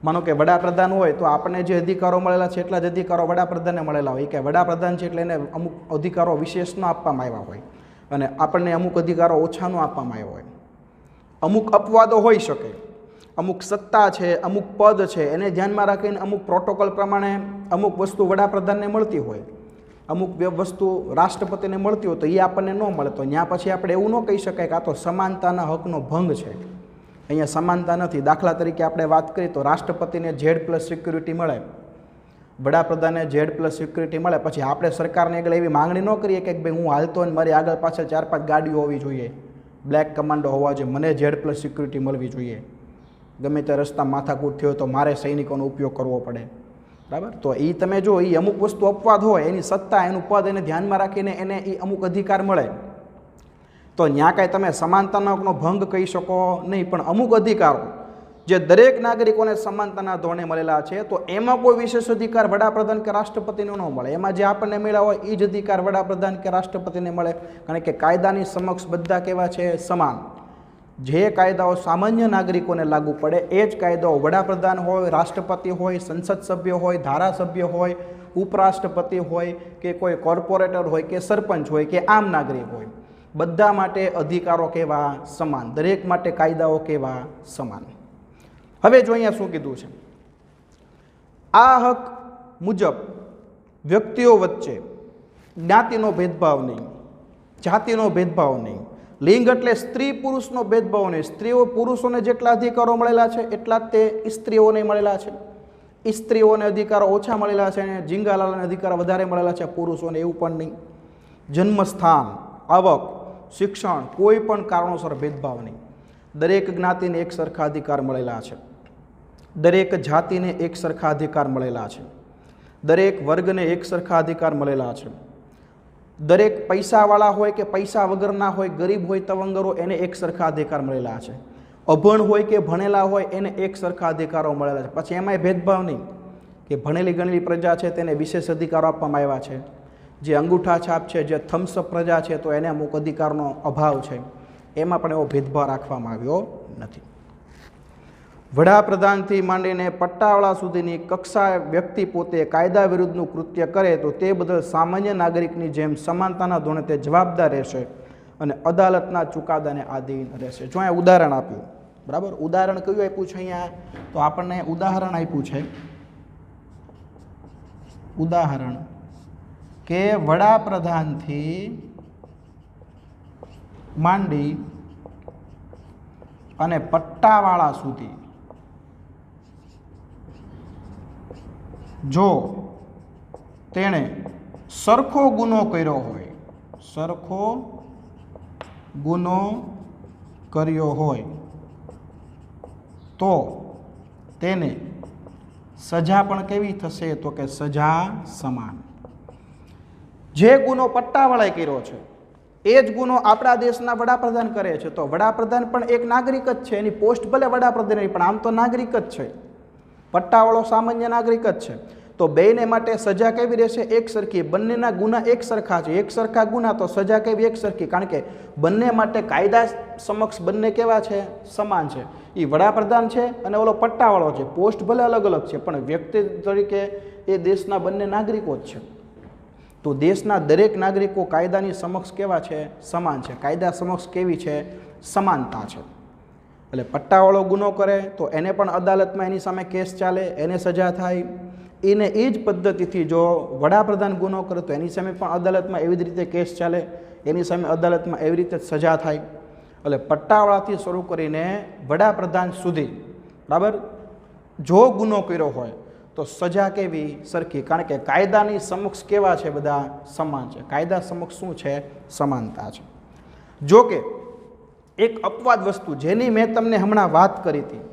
માનો કે વડાપ્રધાન હોય તો આપણને જે અધિકારો મળેલા છે એટલા જ અધિકારો વડાપ્રધાનને મળેલા હોય. કે વડાપ્રધાન છે એટલે એને અમુક અધિકારો વિશેષ ન આપવામાં આવ્યા હોય અને આપણને અમુક અધિકારો ઓછા ન આપવામાં આવ્યા હોય. અમુક અપવાદો હોઈ શકે, અમુક સત્તા છે, અમુક પદ છે, એને ધ્યાનમાં રાખીને અમુક પ્રોટોકોલ પ્રમાણે અમુક વસ્તુ વડાપ્રધાનને મળતી હોય, અમુક વસ્તુ રાષ્ટ્રપતિને મળતી હોય તો એ આપણને ન મળે. તો ત્યાં પછી આપણે એવું ન કહી શકાય કે આ તો સમાનતાના હકનો ભંગ છે. અહીંયા સમાનતા નથી. દાખલા તરીકે આપણે વાત કરીએ તો રાષ્ટ્રપતિને Z+ સિક્યુરિટી મળે, વડાપ્રધાનને Z+ સિક્યુરિટી મળે, પછી આપણે સરકારને આગળ એવી માંગણી ન કરીએ કે ભાઈ હું હાલતો ને મારી આગળ પાછળ 4-5 ગાડીઓ હોવી જોઈએ, બ્લેક કમાન્ડો હોવા જોઈએ, મને Z+ સિક્યુરિટી મળવી જોઈએ, ગમે તે રસ્તા માથાકૂટ થયો તો મારે સૈનિકોનો ઉપયોગ કરવો પડે. બરાબર? તો એ તમે જો એ અમુક વસ્તુ અપવાદ હોય, એની સત્તા, એનું પદ, એને ધ્યાનમાં રાખીને એને એ અમુક અધિકાર મળે તો ત્યાં કાંઈ તમે સમાનતાનો હકનો ભંગ કહી શકો નહીં. પણ અમુક અધિકારો જે દરેક નાગરિકોને સમાનતાના ધોરણે મળેલા છે તો એમાં કોઈ વિશેષ અધિકાર વડાપ્રધાન કે રાષ્ટ્રપતિનો ન મળે. એમાં જે આપણને મળ્યા હોય એ જ અધિકાર વડાપ્રધાન કે રાષ્ટ્રપતિને મળે. કારણ કે કાયદાની સમક્ષ બધા કેવા છે? સમાન. જે કાયદાઓ સામાન્ય નાગરિકોને લાગુ પડે એ જ કાયદાઓ વડાપ્રધાન હોય, રાષ્ટ્રપતિ હોય, સંસદ સભ્ય હોય, ધારાસભ્ય હોય, ઉપરાષ્ટ્રપતિ હોય કે કોઈ કોર્પોરેટર હોય કે સરપંચ હોય કે આમ નાગરિક હોય, બધા માટે અધિકારો કેવા? સમાન. દરેક માટે કાયદાઓ કેવા? સમાન. હવે જો અહીંયા શું કીધું છે? આ હક મુજબ વ્યક્તિઓ વચ્ચે જ્ઞાતિનો ભેદભાવ નહીં, જાતિનો ભેદભાવ નહીં, લિંગ એટલે સ્ત્રી પુરુષનો ભેદભાવ નહીં. સ્ત્રીઓ પુરુષોને જેટલા અધિકારો મળેલા છે એટલા જ તે સ્ત્રીઓને મળેલા છે. સ્ત્રીઓને અધિકારો ઓછા મળેલા છે અને જીંગાલાલને અધિકાર વધારે મળેલા છે પુરુષોને, એવું પણ નહીં. જન્મસ્થાન, આવક, શિક્ષણ, કોઈ પણ કારણોસર ભેદભાવ નહીં. દરેક જ્ઞાતિને એક સરખા અધિકાર મળેલા છે, દરેક જાતિને એક સરખા અધિકાર મળેલા છે, દરેક વર્ગને એક સરખા અધિકાર મળેલા છે. દરેક પૈસાવાળા હોય કે પૈસા વગરના હોય, ગરીબ હોય, તવંગરો, એને એક સરખા અધિકાર મળેલા છે. અભણ હોય કે ભણેલા હોય એને એક સરખા અધિકારો મળેલા છે. પછી એમાંય ભેદભાવ નહીં કે ભણેલી ગણેલી પ્રજા છે તેને વિશેષ અધિકારો આપવામાં આવ્યા છે, જે અંગૂઠા છાપ છે, જે થમ્સઅપ પ્રજા છે તો એને અમુક અધિકારનો અભાવ છે. એમાં પણ એવો ભેદભાવ રાખવામાં આવ્યો નથી. વડાપ્રધાનથી માંડીને પટ્ટાવાળા સુધીની કક્ષા વ્યક્તિ પોતે કાયદા વિરુદ્ધનું કૃત્ય કરે તો તે બદલ સામાન્ય નાગરિકની જેમ સમાનતાના ધોરણે તે જવાબદાર રહેશે અને અદાલતના ચુકાદાને આધીન રહેશે. જો અહીંયા ઉદાહરણ આપ્યું, બરાબર? ઉદાહરણ કયું આપ્યું છે અહીંયા? તો આપણને ઉદાહરણ આપ્યું છે, ઉદાહરણ કે વડાપ્રધાનથી માંડી અને પટ્ટાવાળા સુધી જો તેણે સરખો ગુનો કર્યો હોય, સરખો ગુનો કર્યો હોય તો તેને સજા પણ કેવી થશે? તો કે સજા સમાન. જે ગુનો પટ્ટાવાળાએ કર્યો છે એ જ ગુનો આપણા દેશના વડાપ્રધાન કરે છે, તો વડાપ્રધાન પણ એક નાગરિક જ છે. એની પોસ્ટ ભલે વડાપ્રધાન નહીં, પણ આમ તો નાગરિક જ છે. પટ્ટાવાળો સામાન્ય નાગરિક જ છે. તો બેને માટે સજા કેવી રહેશે? એક સરખી. બંનેના ગુના એક સરખા છે, એક સરખા ગુના, તો સજા કેવી? એક સરખી. કારણ કે બંને માટે કાયદા સમક્ષ બંને કેવા છે? સમાન છે. એ વડાપ્રધાન છે અને ઓલો પટ્ટાવાળો છે. પોસ્ટ ભલે અલગ અલગ છે, પણ વ્યક્તિ તરીકે એ દેશના બંને નાગરિકો જ છે. તો દેશના દરેક નાગરિકો કાયદાની સમક્ષ કેવા છે? સમાન છે. કાયદા સમક્ષ કેવી છે? સમાનતા છે. એટલે પટ્ટાવાળો ગુનો કરે તો એને પણ અદાલતમાં એની સામે કેસ ચાલે, એને સજા થાય. એને એ જ પદ્ધતિથી જો વડાપ્રધાન ગુનો કરે તો એની સામે પણ અદાલતમાં એવી જ રીતે કેસ ચાલે, એની સામે અદાલતમાં એવી રીતે સજા થાય. એટલે પટ્ટાવાળાથી શરૂ કરીને વડાપ્રધાન સુધી, બરાબર, જો ગુનો કર્યો હોય તો સજા કેવી? સરખી. કારણ કે કાયદાની સમક્ષ કેવા છે? બધા સમાન છે. કાયદા સમક્ષ શું છે? સમાનતા છે. જો કે એક અપવાદ વસ્તુ જેની મેં તમને હમણાં વાત કરી હતી,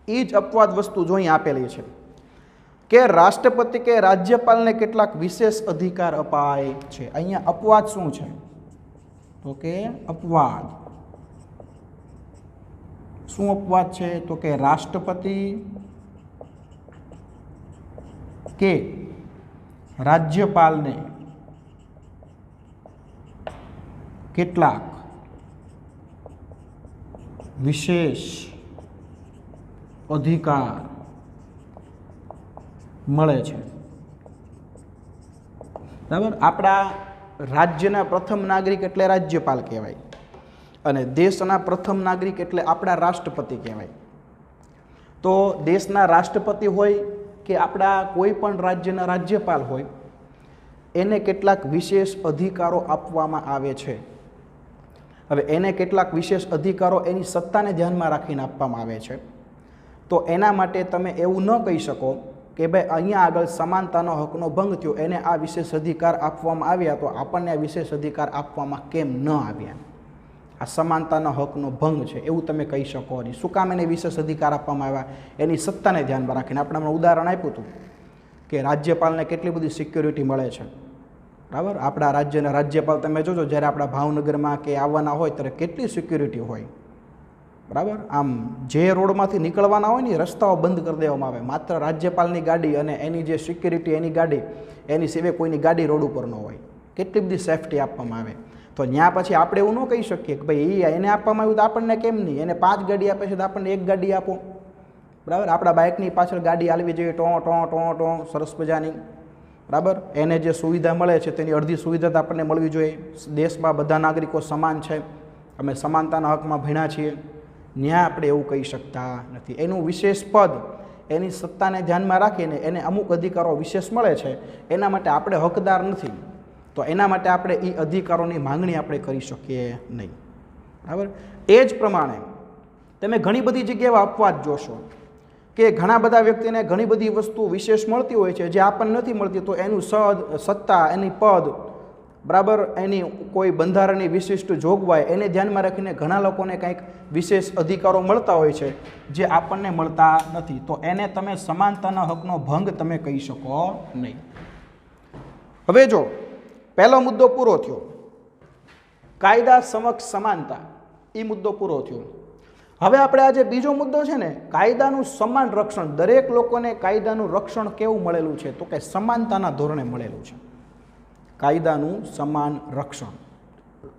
એ જ અપવાદ વસ્તુ જો અહીં આપેલી છે કે રાષ્ટ્રપતિ કે રાજ્યપાલને કેટલાક વિશેષ અધિકાર અપાય છે. અહીંયા અપવાદ શું છે? તો કે અપવાદ શું અપવાદ છે? તો કે રાષ્ટ્રપતિ કે રાજ્યપાલને કેટલાક વિશેષ અધિકાર મળે છે. બરાબર. આપણા રાજ્યના પ્રથમ નાગરિક એટલે રાજ્યપાલ કહેવાય અને દેશના પ્રથમ નાગરિક એટલે આપણા રાષ્ટ્રપતિ કહેવાય. તો દેશના રાષ્ટ્રપતિ હોય કે આપણા કોઈ પણ રાજ્યના રાજ્યપાલ હોય, એને કેટલાક વિશેષ અધિકારો આપવામાં આવે છે. હવે એને કેટલાક વિશેષ અધિકારો એની સત્તાને ધ્યાનમાં રાખીને આપવામાં આવે છે. તો એના માટે તમે એવું ન કહી શકો કે ભાઈ અહીંયા આગળ સમાનતાનો હકનો ભંગ થયો, એને આ વિશેષ અધિકાર આપવામાં આવ્યા તો આપણને આ વિશેષ અધિકાર આપવામાં કેમ ન આવ્યા? આ સમાનતાનો હકનો ભંગ છે એવું તમે કહી શકો નહીં. શું કામ એને વિશેષ અધિકાર આપવામાં આવ્યા? એની સત્તાને ધ્યાનમાં રાખીને. આપણે હમણાં ઉદાહરણ આપ્યું હતું કે રાજ્યપાલને કેટલી બધી સિક્યોરિટી મળે છે. બરાબર. આપણા રાજ્યના રાજ્યપાલ તમે જોજો, જ્યારે આપણા ભાવનગરમાં કે આવવાના હોય ત્યારે કેટલી સિક્યોરિટી હોય. બરાબર. આમ જે રોડમાંથી નીકળવાના હોય ને રસ્તાઓ બંધ કરી દેવામાં આવે. માત્ર રાજ્યપાલની ગાડી અને એની જે સિક્યોરિટી એની ગાડી, એની સિવાય કોઈની ગાડી રોડ ઉપર ન હોય. કેટલી બધી સેફટી આપવામાં આવે. તો ત્યાં પછી આપણે એવું ન કહી શકીએ કે ભાઈ એને આપવામાં આવ્યું તો આપણને કેમ નહીં? એને 5 ગાડી આપે છે તો આપણને 1 ગાડી આપો. બરાબર. આપણા બાઇકની પાછળ ગાડી હાલવી જોઈએ, ટો ટો ટો ટો, સરસ મજાની. બરાબર. એને જે સુવિધા મળે છે તેની અડધી સુવિધા તો આપણને મળવી જોઈએ. દેશમાં બધા નાગરિકો સમાન છે, અમે સમાનતાના હકમાં ભણ્યા છીએ. ત્યાં આપણે એવું કહી શકતા નથી. એનું વિશેષ પદ, એની સત્તાને ધ્યાનમાં રાખીને એને અમુક અધિકારો વિશેષ મળે છે, એના માટે આપણે હકદાર નથી. તો એના માટે આપણે એ અધિકારોની માંગણી આપણે કરી શકીએ નહીં. બરાબર. એ જ પ્રમાણે તમે ઘણી બધી જગ્યાએ અપવાદ જોશો કે ઘણા બધા વ્યક્તિને ઘણી બધી વસ્તુ વિશેષ મળતી હોય છે જે આપણને નથી મળતી. તો એનું સત્તા, એની પદ, બરાબર, એની કોઈ બંધારણની વિશિષ્ટ જોગવાઈ, એને ધ્યાનમાં રાખીને ઘણા લોકોને કંઈક વિશેષ અધિકારો મળતા હોય છે જે આપણને મળતા નથી. તો એને તમે સમાનતાના હકનો ભંગ તમે કહી શકો નહીં. હવે જો પહેલો મુદ્દો પૂરો થયો, કાયદા સમક્ષ સમાનતા, એ મુદ્દો પૂરો થયો. હવે આપણે આ જે બીજો મુદ્દો છે ને, કાયદાનું સમાન રક્ષણ, દરેક લોકોને કાયદાનું રક્ષણ કેવું મળેલું છે? તો કે સમાનતાના ધોરણે મળેલું છે. કાયદાનું સમાન રક્ષણ,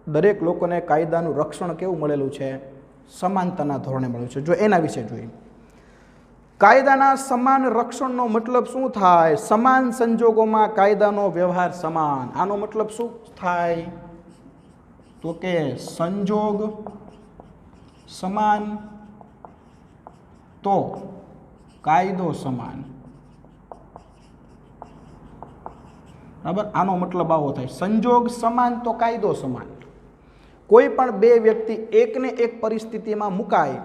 દરેક લોકોને કાયદાનું રક્ષણ કેવું મળેલું છે? સમાનતાના ધોરણે મળેલું છે. જો એના વિશે જોઈએ, કાયદાના સમાન રક્ષણનો મતલબ શું થાય? સમાન સંજોગોમાં કાયદાનો વ્યવહાર સમાન. આનો મતલબ શું થાય? તો કે સંજોગ સમાન તો કાયદો સમાન. બરાબર. આનો મતલબ આવો થાય, સંજોગ સમાન તો કાયદો સમાન. કોઈ પણ બે વ્યક્તિ એકને એક પરિસ્થિતિમાં મુકાય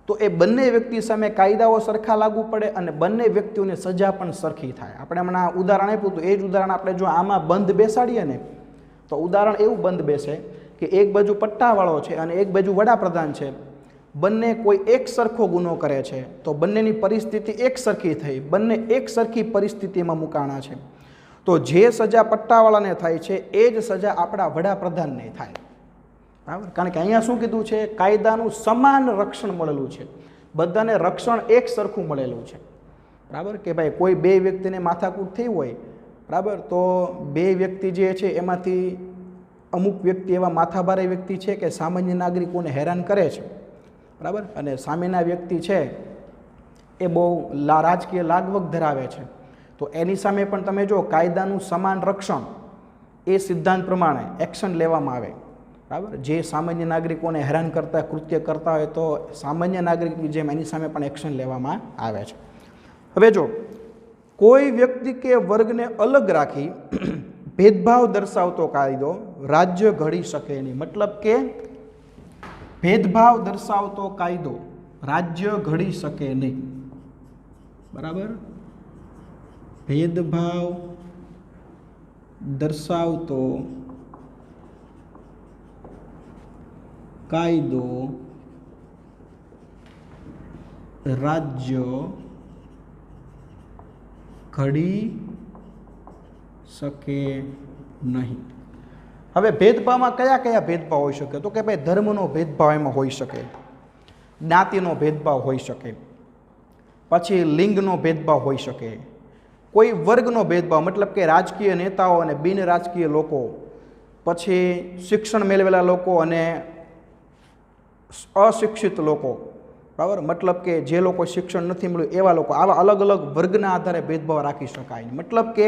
તો એ બંને વ્યક્તિ સામે કાયદાઓ સરખા લાગુ પડે અને બંને વ્યક્તિઓને સજા પણ સરખી થાય. આપણે હમણાં ઉદાહરણ આપ્યું તો એ જ ઉદાહરણ આપણે જો આમાં બંધ બેસાડીએ ને તો ઉદાહરણ એવું બંધ બેસે કે એક બાજુ પટ્ટાવાળો છે અને એક બાજુ વડાપ્રધાન છે. બંને કોઈ એક સરખો ગુનો કરે છે તો બંનેની પરિસ્થિતિ એક સરખી થઈ, બંને એક સરખી પરિસ્થિતિમાં મુકાણા છે. તો જે સજા પટ્ટાવાળાને થાય છે એ જ સજા આપણા વડાપ્રધાનને થાય. બરાબર? કારણ કે અહીંયા શું કીધું છે? કાયદાનું સમાન રક્ષણ મળેલું છે, બધાને રક્ષણ એક સરખું મળેલું છે. બરાબર? કે ભાઈ કોઈ બે વ્યક્તિને માથાકૂટ થઈ હોય, બરાબર, તો બે વ્યક્તિ જે છે એમાંથી અમુક વ્યક્તિ એવા માથાભારે વ્યક્તિ છે કે સામાન્ય નાગરિકોને હેરાન કરે છે, બરાબર, અને સામેના વ્યક્તિ છે એ બહુ રાજકીય લાગવગ ધરાવે છે, તો એની સામે પણ તમે જો કાયદાનું સમાન રક્ષણ એ સિદ્ધાંત પ્રમાણે એક્શન લેવામાં આવે. બરાબર? જે સામાન્ય નાગરિકોને હેરાન કરતા કૃત્ય કરતા હોય તો સામાન્ય નાગરિકની જેમ એની સામે પણ એક્શન લેવામાં આવે છે. હવે જો કોઈ વ્યક્તિ કે વર્ગને અલગ રાખી ભેદભાવ દર્શાવતો કાયદો રાજ્ય ઘડી શકે નહીં. મતલબ કે ભેદભાવ દર્શાવતો કાયદો રાજ્ય ઘડી શકે નહીં. બરાબર? ભેદભાવ દર્શાવતો કાયદો રાજ્ય ઘડી શકે નહીં. હવે ભેદભાવમાં કયા કયા ભેદભાવ હોઈ શકે? તો કે ભાઈ ધર્મનો ભેદભાવ એમાં હોઈ શકે, જ્ઞાતિનો ભેદભાવ હોઈ શકે, પછી લિંગનો ભેદભાવ હોઈ શકે, કોઈ વર્ગનો ભેદભાવ મતલબ કે રાજકીય નેતાઓ અને બિન રાજકીય લોકો, પછી શિક્ષણ મેળવેલા લોકો અને અશિક્ષિત લોકો, બરાબર, મતલબ કે જે લોકો શિક્ષણ નથી મળ્યું એવા લોકો, આવા અલગ અલગ વર્ગના આધારે ભેદભાવ રાખી શકાય. મતલબ કે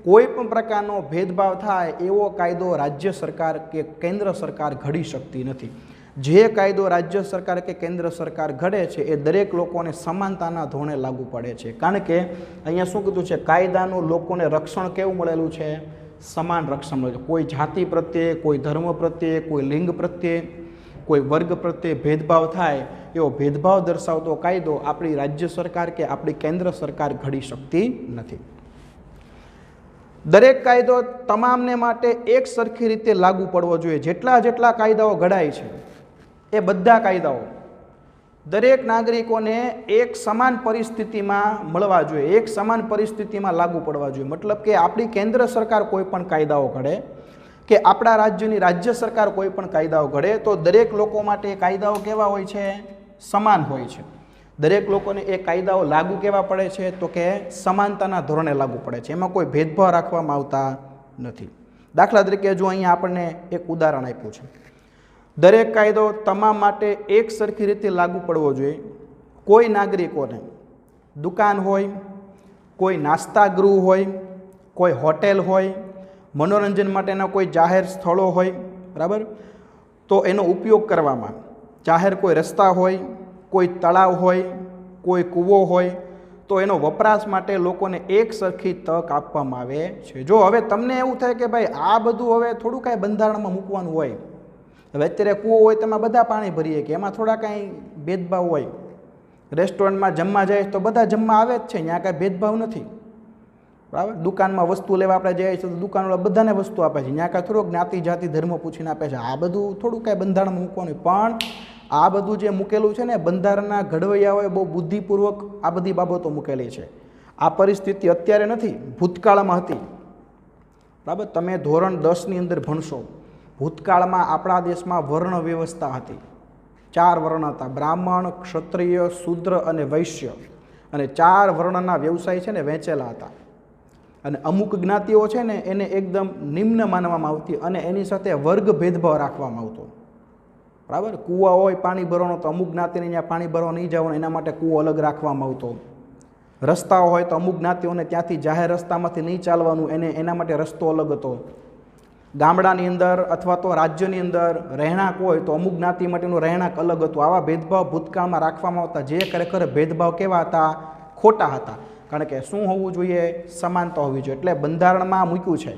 કોઈ પણ પ્રકારનો ભેદભાવ થાય એવો કાયદો રાજ્ય સરકાર કે કેન્દ્ર સરકાર ઘડી શકતી નથી. જે કાયદો રાજ્ય સરકાર કે કેન્દ્ર સરકાર ઘડે છે એ દરેક લોકોને સમાનતાના ધોરણે લાગુ પડે છે. કારણ કે અહીંયા શું કીધું છે? કાયદાનું લોકોને રક્ષણ કેવું મળેલું છે? સમાન રક્ષણ મળેલું છે. કોઈ જાતિ પ્રત્યે, કોઈ ધર્મ પ્રત્યે, કોઈ લિંગ પ્રત્યે, કોઈ વર્ગ પ્રત્યે ભેદભાવ થાય એવો ભેદભાવ દર્શાવતો કાયદો આપણી રાજ્ય સરકાર કે આપણી કેન્દ્ર સરકાર ઘડી શકતી નથી. દરેક કાયદો તમામને માટે એક સરખી રીતે લાગુ પડવો જોઈએ. જેટલા જેટલા કાયદાઓ ઘડાય છે એ બધા કાયદાઓ દરેક નાગરિકોને એક સમાન પરિસ્થિતિમાં મળવા જોઈએ, એક સમાન પરિસ્થિતિમાં લાગુ પડવા જોઈએ. મતલબ કે આપણી કેન્દ્ર સરકાર કોઈ પણ કાયદાઓ ઘડે કે આપણા રાજ્યની રાજ્ય સરકાર કોઈ પણ કાયદાઓ ઘડે તો દરેક લોકો માટે એ કાયદાઓ કેવા હોય છે? સમાન હોય છે. દરેક લોકોને એ કાયદાઓ લાગુ કેવા પડે છે? તો કે સમાનતાના ધોરણે લાગુ પડે છે. એમાં કોઈ ભેદભાવ રાખવામાં આવતા નથી. દાખલા તરીકે જો અહીંયા આપણને એક ઉદાહરણ આપ્યું છે, દરેક કાયદો તમામ માટે એક સરખી રીતે લાગુ પડવો જોઈએ. કોઈ નાગરિકોને દુકાન હોય, કોઈ નાસ્તા ગૃહ હોય, કોઈ હોટેલ હોય, મનોરંજન માટેના કોઈ જાહેર સ્થળો હોય, બરાબર, તો એનો ઉપયોગ કરવામાં, જાહેર કોઈ રસ્તા હોય, કોઈ તળાવ હોય, કોઈ કૂવો હોય, તો એનો વપરાશ માટે લોકોને એક સરખી તક આપવામાં આવે છે. જો હવે તમને એવું થાય કે ભાઈ આ બધું હવે થોડું કાંઈ બંધારણમાં મૂકવાનું હોય, હવે અત્યારે કૂવો હોય તેમાં બધા પાણી ભરીએ કે એમાં થોડા કાંઈ ભેદભાવ હોય, રેસ્ટોરન્ટમાં જમવા જાય તો બધા જમવા આવે જ છે, ત્યાં કાંઈ ભેદભાવ નથી, બરાબર. દુકાનમાં વસ્તુ લેવા આપણે જઈએ છીએ તો દુકાનવાળા બધાને વસ્તુ આપે છે, ત્યાં કાંઈ થોડોક જ્ઞાતિ જાતિ ધર્મ પૂછીને આપે છે. આ બધું થોડું કાંઈ બંધારણમાં મૂકવાનું, પણ આ બધું જે મૂકેલું છે ને બંધારણના ઘડવૈયાઓએ બહુ બુદ્ધિપૂર્વક આ બધી બાબતો મૂકેલી છે. આ પરિસ્થિતિ અત્યારે નથી, ભૂતકાળમાં હતી, બરાબર. તમે ધોરણ 10ની અંદર ભણશો, ભૂતકાળમાં આપણા દેશમાં વર્ણ વ્યવસ્થા હતી. 4 વર્ણ હતા, બ્રાહ્મણ, ક્ષત્રિય, શૂદ્ર અને વૈશ્ય, અને 4 વર્ણના વ્યવસાય છે ને વહેંચેલા હતા. અને અમુક જ્ઞાતિઓ છે ને એને એકદમ નિમ્ન માનવામાં આવતી અને એની સાથે વર્ગ ભેદભાવ રાખવામાં આવતો, બરાબર. કૂવા હોય પાણી ભરવાનો તો અમુક જ્ઞાતિને અહીંયા પાણી ભરવા નહીં જવાનું, એના માટે કૂવો અલગ રાખવામાં આવતો. રસ્તાઓ હોય તો અમુક જ્ઞાતિઓને ત્યાંથી જાહેર રસ્તામાંથી નહીં ચાલવાનું, એના માટે રસ્તો અલગ હતો. ગામડાની અંદર અથવા તો રાજ્યની અંદર રહેણાંક હોય તો અમુક જ્ઞાતિ માટેનું રહેણાંક અલગ હતું. આવા ભેદભાવ ભૂતકાળમાં રાખવામાં આવતા, જે ખરેખર ભેદભાવ કેવા હતા? ખોટા હતા. કારણ કે શું હોવું જોઈએ? સમાનતા હોવી જોઈએ. એટલે બંધારણમાં મૂક્યું છે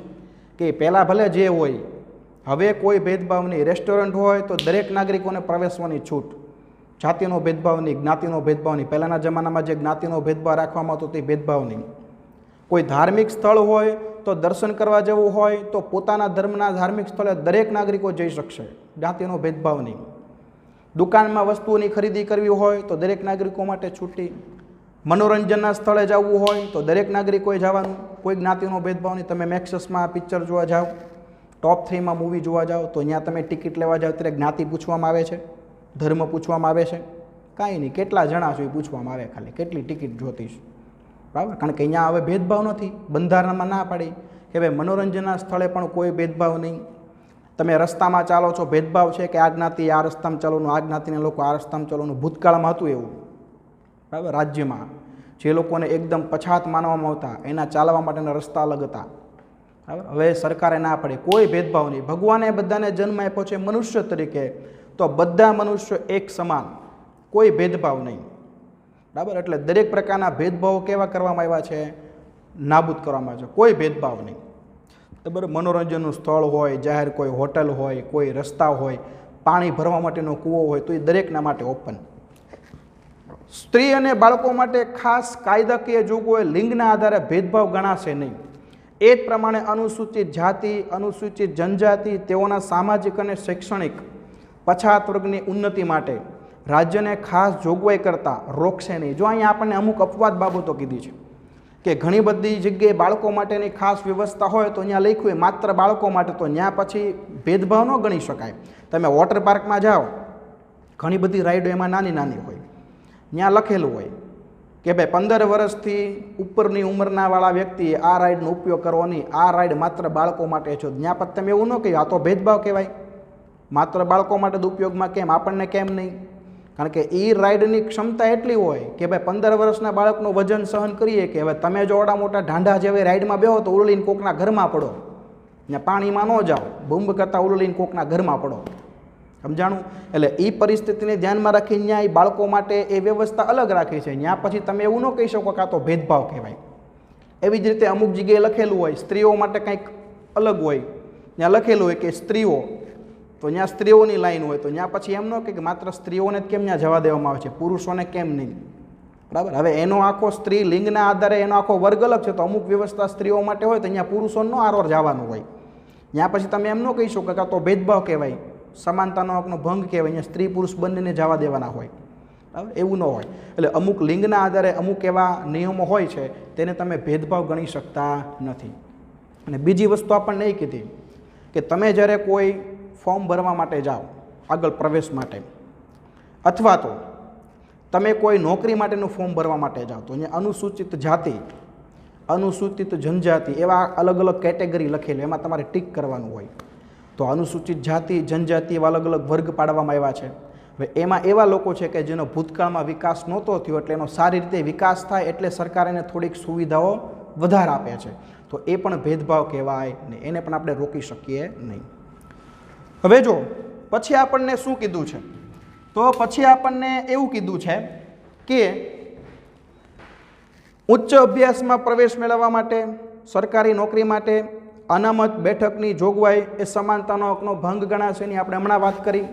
કે પહેલાં ભલે જે હોય હવે કોઈ ભેદભાવ નહીં. રેસ્ટોરન્ટ હોય તો દરેક નાગરિકોને પ્રવેશવાની છૂટ. જાતિનો ભેદભાવ નહીં, જ્ઞાતિનો ભેદભાવ નહીં. પહેલાંના જમાનામાં જે જ્ઞાતિનો ભેદભાવ રાખવામાં આવતો તે ભેદભાવ નહીં. કોઈ ધાર્મિક સ્થળ હોય તો દર્શન કરવા જવું હોય તો પોતાના ધર્મના ધાર્મિક સ્થળે દરેક નાગરિકો જઈ શકશે. જ્ઞાતિનો ભેદભાવ નહીં. દુકાનમાં વસ્તુઓની ખરીદી કરવી હોય તો દરેક નાગરિકો માટે છૂટી. મનોરંજનના સ્થળે જવું હોય તો દરેક નાગરિકોએ જવાનું. કોઈ જ્ઞાતિનો ભેદભાવ નહીં. તમે મેક્સસમાં પિક્ચર જોવા જાઓ, ટોપ 3માં મૂવી જોવા જાઓ તો અહીંયા તમે ટિકિટ લેવા જાઓ ત્યારે જ્ઞાતિ પૂછવામાં આવે છે, ધર્મ પૂછવામાં આવે છે? કાંઈ નહીં. કેટલા જણા છો એ પૂછવામાં આવે, ખાલી કેટલી ટિકિટ જોતી છે, બરાબર? કારણ કે અહીંયા હવે ભેદભાવ નથી. બંધારણમાં ના પાડી કે ભાઈ મનોરંજનના સ્થળે પણ કોઈ ભેદભાવ નહીં. તમે રસ્તામાં ચાલો છો, ભેદભાવ છે કે આ જ્ઞાતિ આ રસ્તામાં ચાલવાનું, આ જ્ઞાતિના લોકો આ રસ્તામાં ચાલવાનું. ભૂતકાળમાં હતું એવું, બરાબર? રાજ્યમાં જે લોકોને એકદમ પછાત માનવામાં આવતા એના ચાલવા માટેના રસ્તા અલગ હતા, બરાબર? હવે સરકારે ના પાડી, કોઈ ભેદભાવ નહીં. ભગવાને બધાને જન્મ આપ્યો છે મનુષ્ય તરીકે, તો બધા મનુષ્ય એક સમાન, કોઈ ભેદભાવ નહીં, બરાબર? એટલે દરેક પ્રકારના ભેદભાવો કેવા કરવામાં આવ્યા છે? નાબૂદ કરવામાં આવે છે. કોઈ ભેદભાવ નહીં, બરાબર? મનોરંજનનું સ્થળ હોય, જાહેર કોઈ હોટલ હોય, કોઈ રસ્તા હોય, પાણી ભરવા માટેનો કૂવો હોય તો એ દરેકના માટે ઓપન. સ્ત્રી અને બાળકો માટે ખાસ કાયદાકીય જોગવાઈ લિંગના આધારે ભેદભાવ ગણાશે નહીં. એ જ પ્રમાણે અનુસૂચિત જાતિ, અનુસૂચિત જનજાતિ, તેઓના સામાજિક અને શૈક્ષણિક પછાત વર્ગની ઉન્નતિ માટે રાજ્યને ખાસ જોગવાઈ કરતા રોકશે નહીં. જો અહીંયા આપણને અમુક અપવાદ બાબતો કીધી છે કે ઘણી બધી જગ્યાએ બાળકો માટેની ખાસ વ્યવસ્થા હોય તો અહીંયા લખ્યું હોય માત્ર બાળકો માટે, તો ત્યાં પછી ભેદભાવ ન ગણી શકાય. તમે વોટર પાર્કમાં જાઓ, ઘણી બધી રાઈડો એમાં નાની નાની હોય, ત્યાં લખેલું હોય કે ભાઈ 15 વર્ષથી ઉપરની ઉંમરના વાળા વ્યક્તિએ આ રાઈડનો ઉપયોગ કરવો નહીં, આ રાઈડ માત્ર બાળકો માટે છે. ત્યાં પછી તમે એવું ન કહ્યું આ તો ભેદભાવ કહેવાય. માત્ર બાળકો માટે જ ઉપયોગમાં કેમ, આપણને કેમ નહીં? કારણ કે એ રાઈડની ક્ષમતા એટલી હોય કે ભાઈ 15 વર્ષના બાળકનું વજન સહન કરીએ કે હવે તમે જો ઓડા મોટા ઢાંઢા જેવી રાઈડમાં બેહો તો ઉલળીને કોકના ઘરમાં પડો, ત્યાં પાણીમાં ન જાઓ, બૂંબ કરતાં ઉલળીને કોકના ઘરમાં પડો, સમજાણું? એટલે એ પરિસ્થિતિને ધ્યાનમાં રાખીને ત્યાં એ બાળકો માટે એ વ્યવસ્થા અલગ રાખી છે. ત્યાં પછી તમે એવું ન કહી શકો કે આ તો ભેદભાવ કહેવાય. એવી જ રીતે અમુક જગ્યાએ લખેલું હોય સ્ત્રીઓ માટે કંઈક અલગ હોય, ત્યાં લખેલું હોય કે સ્ત્રીઓ, તો ત્યાં સ્ત્રીઓની લાઈન હોય તો ત્યાં પછી એમ ન કે માત્ર સ્ત્રીઓને જ કેમ ત્યાં જવા દેવામાં આવે છે, પુરુષોને કેમ નહીં, બરાબર? હવે એનો આખો સ્ત્રી લિંગના આધારે એનો આખો વર્ગ અલગ છે, તો અમુક વ્યવસ્થા સ્ત્રીઓ માટે હોય તો અહીંયા પુરુષોનો આરોર જવાનું હોય. ત્યાં પછી તમે એમ ન કહી શકો કે આ તો ભેદભાવ કહેવાય, સમાનતાનો હકનો ભંગ કહેવાય, અહીંયા સ્ત્રી પુરુષ બંનેને જવા દેવાના હોય, બરાબર? એવું ન હોય. એટલે અમુક લિંગના આધારે અમુક એવા નિયમો હોય છે તેને તમે ભેદભાવ ગણી શકતા નથી. અને બીજી વસ્તુ આપણને એ કીધી કે તમે જ્યારે કોઈ ફોર્મ ભરવા માટે જાઓ આગળ પ્રવેશ માટે, અથવા તો તમે કોઈ નોકરી માટેનું ફોર્મ ભરવા માટે જાઓ તો અહીંયા અનુસૂચિત જાતિ, અનુસૂચિત જનજાતિ એવા અલગ અલગ કેટેગરી લખેલી, એમાં તમારે ટીક કરવાનું હોય. તો અનુસૂચિત જાતિ, જનજાતિ એવા અલગ અલગ વર્ગ પાડવામાં આવ્યા છે. હવે એમાં એવા લોકો છે કે જેનો ભૂતકાળમાં વિકાસ નહોતો થયો, એટલે એનો સારી રીતે વિકાસ થાય એટલે સરકાર એને થોડીક સુવિધાઓ વધારે આપે છે, તો એ પણ ભેદભાવ કહેવાય નહીં, એને પણ આપણે રોકી શકીએ નહીં. હવે જો પછી આપણને શું કીધું છે, તો પછી આપણને એવું કીધું છે કે ઉચ્ચ અભ્યાસમાં પ્રવેશ મેળવવા માટે, સરકારી નોકરી માટે અનામત બેઠકની જોગવાઈ એ સમાનતાનો હકનો ભંગ ગણાશે. એની આપણે હમણાં વાત કરી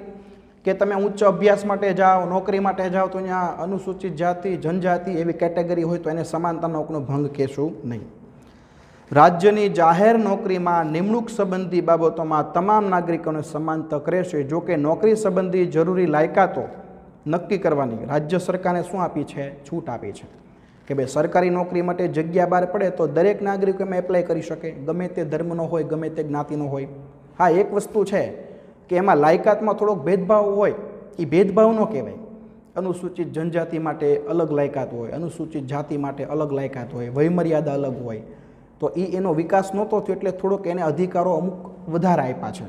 કે તમે ઉચ્ચ અભ્યાસ માટે જાઓ, નોકરી માટે જાઓ તો અહીંયા અનુસૂચિત જાતિ, જનજાતિ એવી કેટેગરી હોય તો એને સમાનતાનો હકનો ભંગ કહેશું નહીં. રાજ્યની જાહેર નોકરીમાં નિમણૂક સંબંધી બાબતોમાં તમામ નાગરિકોને સમાન તક રહેશે. જો કે નોકરી સંબંધી જરૂરી લાયકાતો નક્કી કરવાની રાજ્ય સરકારને શું આપી છે? છૂટ આપી છે કે ભાઈ સરકારી નોકરી માટે જગ્યા બહાર પડે તો દરેક નાગરિકો એમાં એપ્લાય કરી શકે, ગમે તે ધર્મનો હોય, ગમે તે જ્ઞાતિનો હોય. હા, એક વસ્તુ છે કે એમાં લાયકાતમાં થોડોક ભેદભાવ હોય, એ ભેદભાવ ન કહેવાય. અનુસૂચિત જનજાતિ માટે અલગ લાયકાત હોય, અનુસૂચિત જાતિ માટે અલગ લાયકાત હોય, વયમર્યાદા અલગ હોય, તો એનો વિકાસ નહોતો થયો એટલે થોડોક એને અધિકારો અમુક વધારે આપ્યા છે.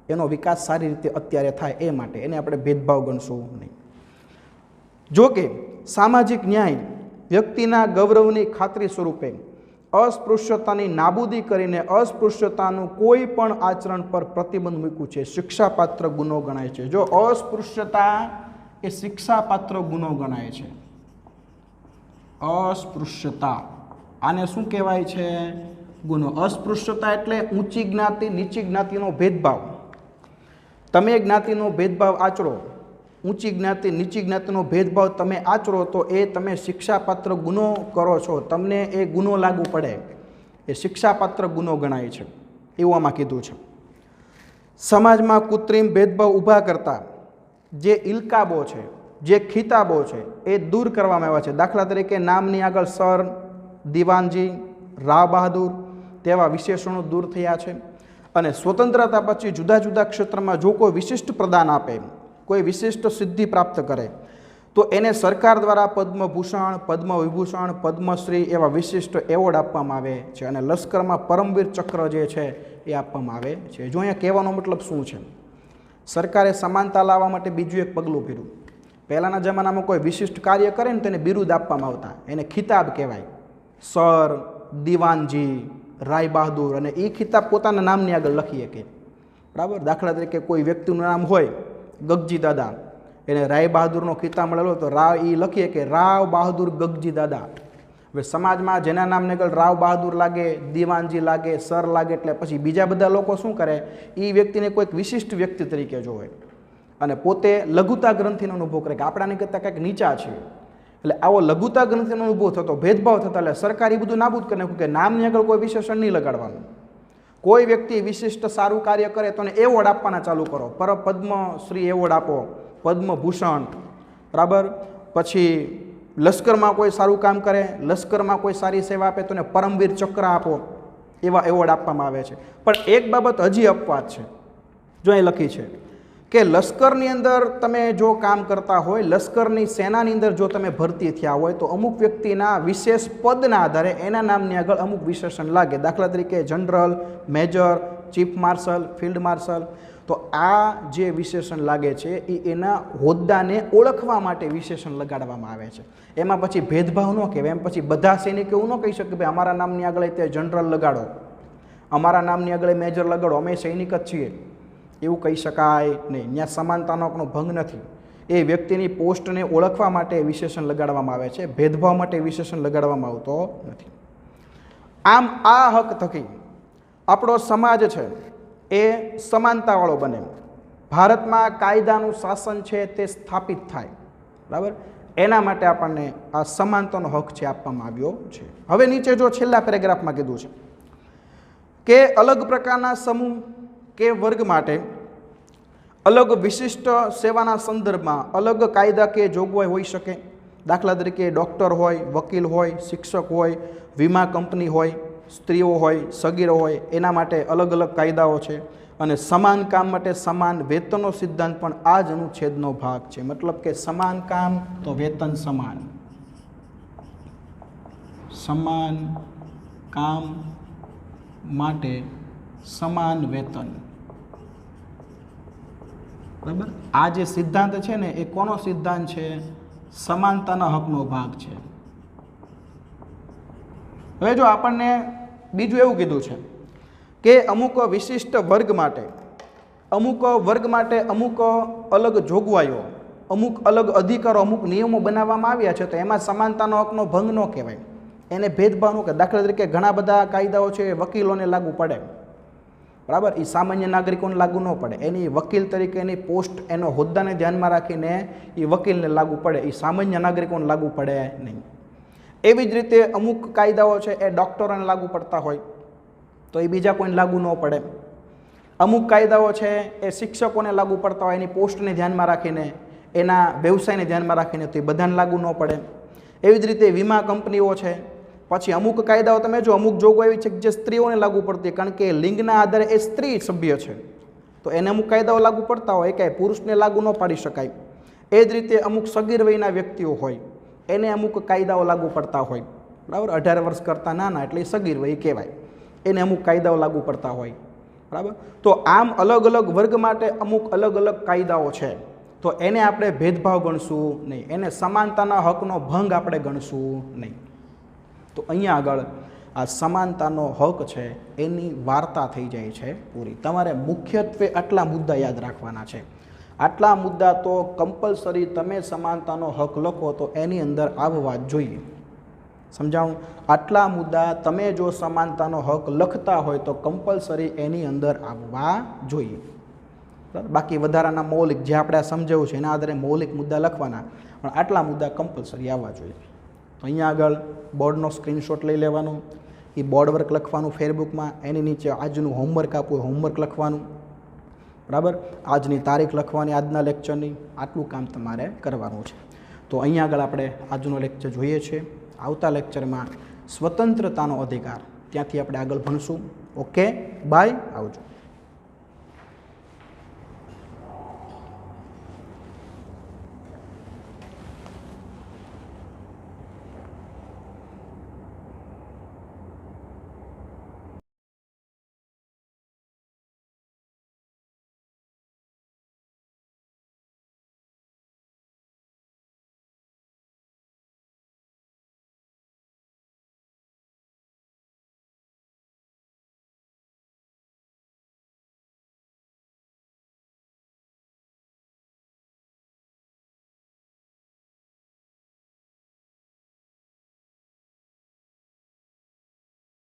એનો વિકાસ સારી રીતે અત્યારે થાય એ માટે એને આપણે ભેદભાવ ગણશું નહીં. જો કે સામાજિક ન્યાય વ્યક્તિના ગૌરવની ખાતરી સ્વરૂપે અસ્પૃશ્યતાની નાબૂદી કરીને અસ્પૃશ્યતાનું કોઈ પણ આચરણ પર પ્રતિબંધ મૂક્યું છે, શિક્ષાપાત્ર ગુનો ગણાય છે. જો અસ્પૃશ્યતા એ શિક્ષાપાત્ર ગુનો ગણાય છે, અસ્પૃશ્યતા આને શું કહેવાય છે? ગુનો. અસ્પૃશ્યતા એટલે ઊંચી જ્ઞાતિ નીચી જ્ઞાતિનો ભેદભાવ, તમે જ્ઞાતિનો ભેદભાવ આચરો, ઊંચી જ્ઞાતિ નીચી જ્ઞાતિનો ભેદભાવ તમે આચરો તો એ તમે શિક્ષાપાત્ર ગુનો કરો છો, તમને એ ગુનો લાગુ પડે, એ શિક્ષાપાત્ર ગુનો ગણાય છે, એવું આમાં કીધું છે. સમાજમાં કૃત્રિમ ભેદભાવ ઊભા કરતા જે ઇલકાબો છે, જે ખિતાબો છે એ દૂર કરવામાં આવ્યા છે. દાખલા તરીકે નામની આગળ સર, દિવાનજી, રાવ બહાદુર તેવા વિશેષણો દૂર થયા છે. અને સ્વતંત્રતા પછી જુદા જુદા ક્ષેત્રમાં જો કોઈ વિશિષ્ટ પ્રદાન આપે, કોઈ વિશિષ્ટ સિદ્ધિ પ્રાપ્ત કરે તો એને સરકાર દ્વારા પદ્મભૂષણ, પદ્મવિભૂષણ, પદ્મશ્રી એવા વિશિષ્ટ એવોર્ડ આપવામાં આવે છે. અને લશ્કરમાં પરમવીર ચક્ર જે છે એ આપવામાં આવે છે. જો અહીંયા કહેવાનો મતલબ શું છે, સરકારે સમાનતા લાવવા માટે બીજું એક પગલું ભર્યું. પહેલાંના જમાનામાં કોઈ વિશિષ્ટ કાર્ય કરે ને તેને બિરુદ આપવામાં આવતા, એને ખિતાબ કહેવાય, સર, દિવાનજી, રાય બહાદુર, અને એ ખિતાબ પોતાના નામની આગળ લખી શકે. બરાબર, દાખલા તરીકે કોઈ વ્યક્તિનું નામ હોય ગગજી દાદા, એને રાય બહાદુરનો ખિતાબ મળેલો તો રાવ એ લખીએ કે રાવ બહાદુર ગગજી દાદા. હવે સમાજમાં જેના નામને આગળ રાવ બહાદુર લાગે, દિવાનજી લાગે, સર લાગે એટલે પછી બીજા બધા લોકો શું કરે, એ વ્યક્તિને કોઈક વિશિષ્ટ વ્યક્તિ તરીકે જોવે અને પોતે લઘુતા ગ્રંથિનો અનુભવ કરે કે આપણાની કરતાં કંઈક નીચા છે. એટલે આવો લઘુતા ગ્રંથિનો અનુભવ થતો, ભેદભાવ થતા, એટલે સરકાર એ બધું નાબૂદ કરી નાખ્યું કે નામની આગળ કોઈ વિશેષણ નહીં લગાડવાનું. કોઈ વ્યક્તિ વિશિષ્ટ સારું કાર્ય કરે તો એને એવોર્ડ આપવાના ચાલુ કરો, પદ્મશ્રી એવોર્ડ આપો, પદ્મભૂષણ, બરાબર. પછી લશ્કરમાં કોઈ સારું કામ કરે, લશ્કરમાં કોઈ સારી સેવા આપે તો એને પરમવીર ચક્ર આપો, એવા એવોર્ડ આપવામાં આવે છે. પણ એક બાબત હજી અપવાદ છે, જો અહીં લખી છે કે લશ્કરની અંદર તમે જો કામ કરતા હોય, લશ્કરની સેનાની અંદર જો તમે ભરતી થયા હોય તો અમુક વ્યક્તિના વિશેષ પદના આધારે એના નામની આગળ અમુક વિશેષણ લાગે. દાખલા તરીકે general, major, chief marshal, field marshal. તો આ જે વિશેષણ લાગે છે એ એના હોદ્દાને ઓળખવા માટે વિશેષણ લગાડવામાં આવે છે. એમાં પછી ભેદભાવ ન કહેવાય. એમ પછી બધા સૈનિકો એવું ન કહી શકે ભાઈ અમારા નામની આગળ તે જનરલ લગાડો, અમારા નામની આગળ મેજર લગાડો, અમે સૈનિક જ છીએ, એવું કહી શકાય નહીં. ત્યાં સમાનતાનો હકનો ભંગ નથી. એ વ્યક્તિની પોસ્ટને ઓળખવા માટે વિશેષણ લગાડવામાં આવે છે, ભેદભાવ માટે વિશેષણ લગાડવામાં આવતો નથી. આમ આ હક થકી આપણો સમાજ છે એ સમાનતાવાળો બને, ભારતમાં કાયદાનું શાસન છે તે સ્થાપિત થાય, બરાબર. એના માટે આપણને આ સમાનતાનો હક છે આપવામાં આવ્યો છે. હવે નીચે જો છેલ્લા પેરેગ્રાફમાં કીધું છે કે અલગ પ્રકારના સમૂહ કે વર્ગ માટે અલગ વિશિષ્ટ સેવાના સંદર્ભમાં અલગ કાયદાકીય જોગવાઈ હોઈ શકે. દાખલા તરીકે ડૉક્ટર હોય, વકીલ હોય, શિક્ષક હોય, વીમા કંપની હોય, સ્ત્રીઓ હોય, સગીરો હોય, એના માટે અલગ અલગ કાયદાઓ છે. અને સમાન કામ માટે સમાન વેતનનો સિદ્ધાંત પણ આ જ અનુચ્છેદનો ભાગ છે. મતલબ કે સમાન કામ તો વેતન સમાન, સમાન કામ માટે સમાન વેતન, બરાબર. આ જે સિદ્ધાંત છે ને એ કોનો સિદ્ધાંત છે? સમાનતાના હકનો ભાગ છે. હવે જો આપણને બીજું એવું કીધું છે કે અમુક વિશિષ્ટ વર્ગ માટે અમુક અલગ જોગવાઈઓ, અમુક અલગ અધિકારો, અમુક નિયમો બનાવવામાં આવ્યા છે, તો એમાં સમાનતાનો હકનો ભંગ ન કહેવાય, એને ભેદભાવ ન કહેવાય. દાખલા તરીકે ઘણા બધા કાયદાઓ છે એ વકીલોને લાગુ પડે, બરાબર, એ સામાન્ય નાગરિકોને લાગુ ન પડે. એની વકીલ તરીકે એની પોસ્ટ, એનો હોદ્દાને ધ્યાનમાં રાખીને એ વકીલને લાગુ પડે, એ સામાન્ય નાગરિકોને લાગુ પડે નહીં. એવી જ રીતે અમુક કાયદાઓ છે એ ડૉક્ટરોને લાગુ પડતા હોય તો એ બીજા કોઈને લાગુ ન પડે. અમુક કાયદાઓ છે એ શિક્ષકોને લાગુ પડતા હોય, એની પોસ્ટને ધ્યાનમાં રાખીને, એના વ્યવસાયને ધ્યાનમાં રાખીને, તો એ બધાને લાગુ ન પડે. એવી જ રીતે વીમા કંપનીઓ છે. પછી અમુક કાયદાઓ તમે જો અમુક જોગવાઈ એવી છે કે જે સ્ત્રીઓને લાગુ પડતી, કારણ કે લિંગના આધારે એ સ્ત્રી સભ્ય છે તો એને અમુક કાયદાઓ લાગુ પડતા હોય, કાંઈ પુરુષને લાગુ ન પાડી શકાય. એ જ રીતે અમુક સગીર વયના વ્યક્તિઓ હોય એને અમુક કાયદાઓ લાગુ પડતા હોય, બરાબર. 18 વર્ષ કરતાં નાના એટલે સગીર વય કહેવાય, એને અમુક કાયદાઓ લાગુ પડતા હોય, બરાબર. તો આમ અલગ અલગ વર્ગ માટે અમુક અલગ અલગ કાયદાઓ છે, તો એને આપણે ભેદભાવ ગણશું નહીં, એને સમાનતાના હકનો ભંગ આપણે ગણશું નહીં. તો અહીંયા આગળ આ સમાનતાનો હક છે એની વાર્તા થઈ જાય છે પૂરી. તમારે મુખ્યત્વે આટલા મુદ્દા યાદ રાખવાના છે. આટલા મુદ્દા તો કમ્પલસરી તમે સમાનતાનો હક લખો તો એની અંદર આવવા જ જોઈએ. સમજાવું? આટલા મુદ્દા તમે જો સમાનતાનો હક લખતા હોય તો કમ્પલસરી એની અંદર આવવા જોઈએ, બાકી વધારાના મૌલિક જે આપણે આ સમજાવ્યું છે એના આધારે મૌલિક મુદ્દા લખવાના, પણ આટલા મુદ્દા કમ્પલસરી આવવા જોઈએ. તો અહીંયા આગળ બોર્ડનો સ્ક્રીનશોટ લઈ લેવાનો, એ બોર્ડ વર્ક લખવાનું ફેરબુકમાં, એની નીચે આજનું હોમવર્ક આપવું હોમવર્ક લખવાનું, બરાબર, આજની તારીખ લખવાની આજના લેક્ચરની, આટલું કામ તમારે કરવાનું છે. તો અહીંયા આગળ આપણે આજનો લેક્ચર જોઈએ છીએ. આવતા લેક્ચરમાં સ્વતંત્રતાનો અધિકાર, ત્યાંથી આપણે આગળ ભણશું. ઓકે, બાય, આવજો.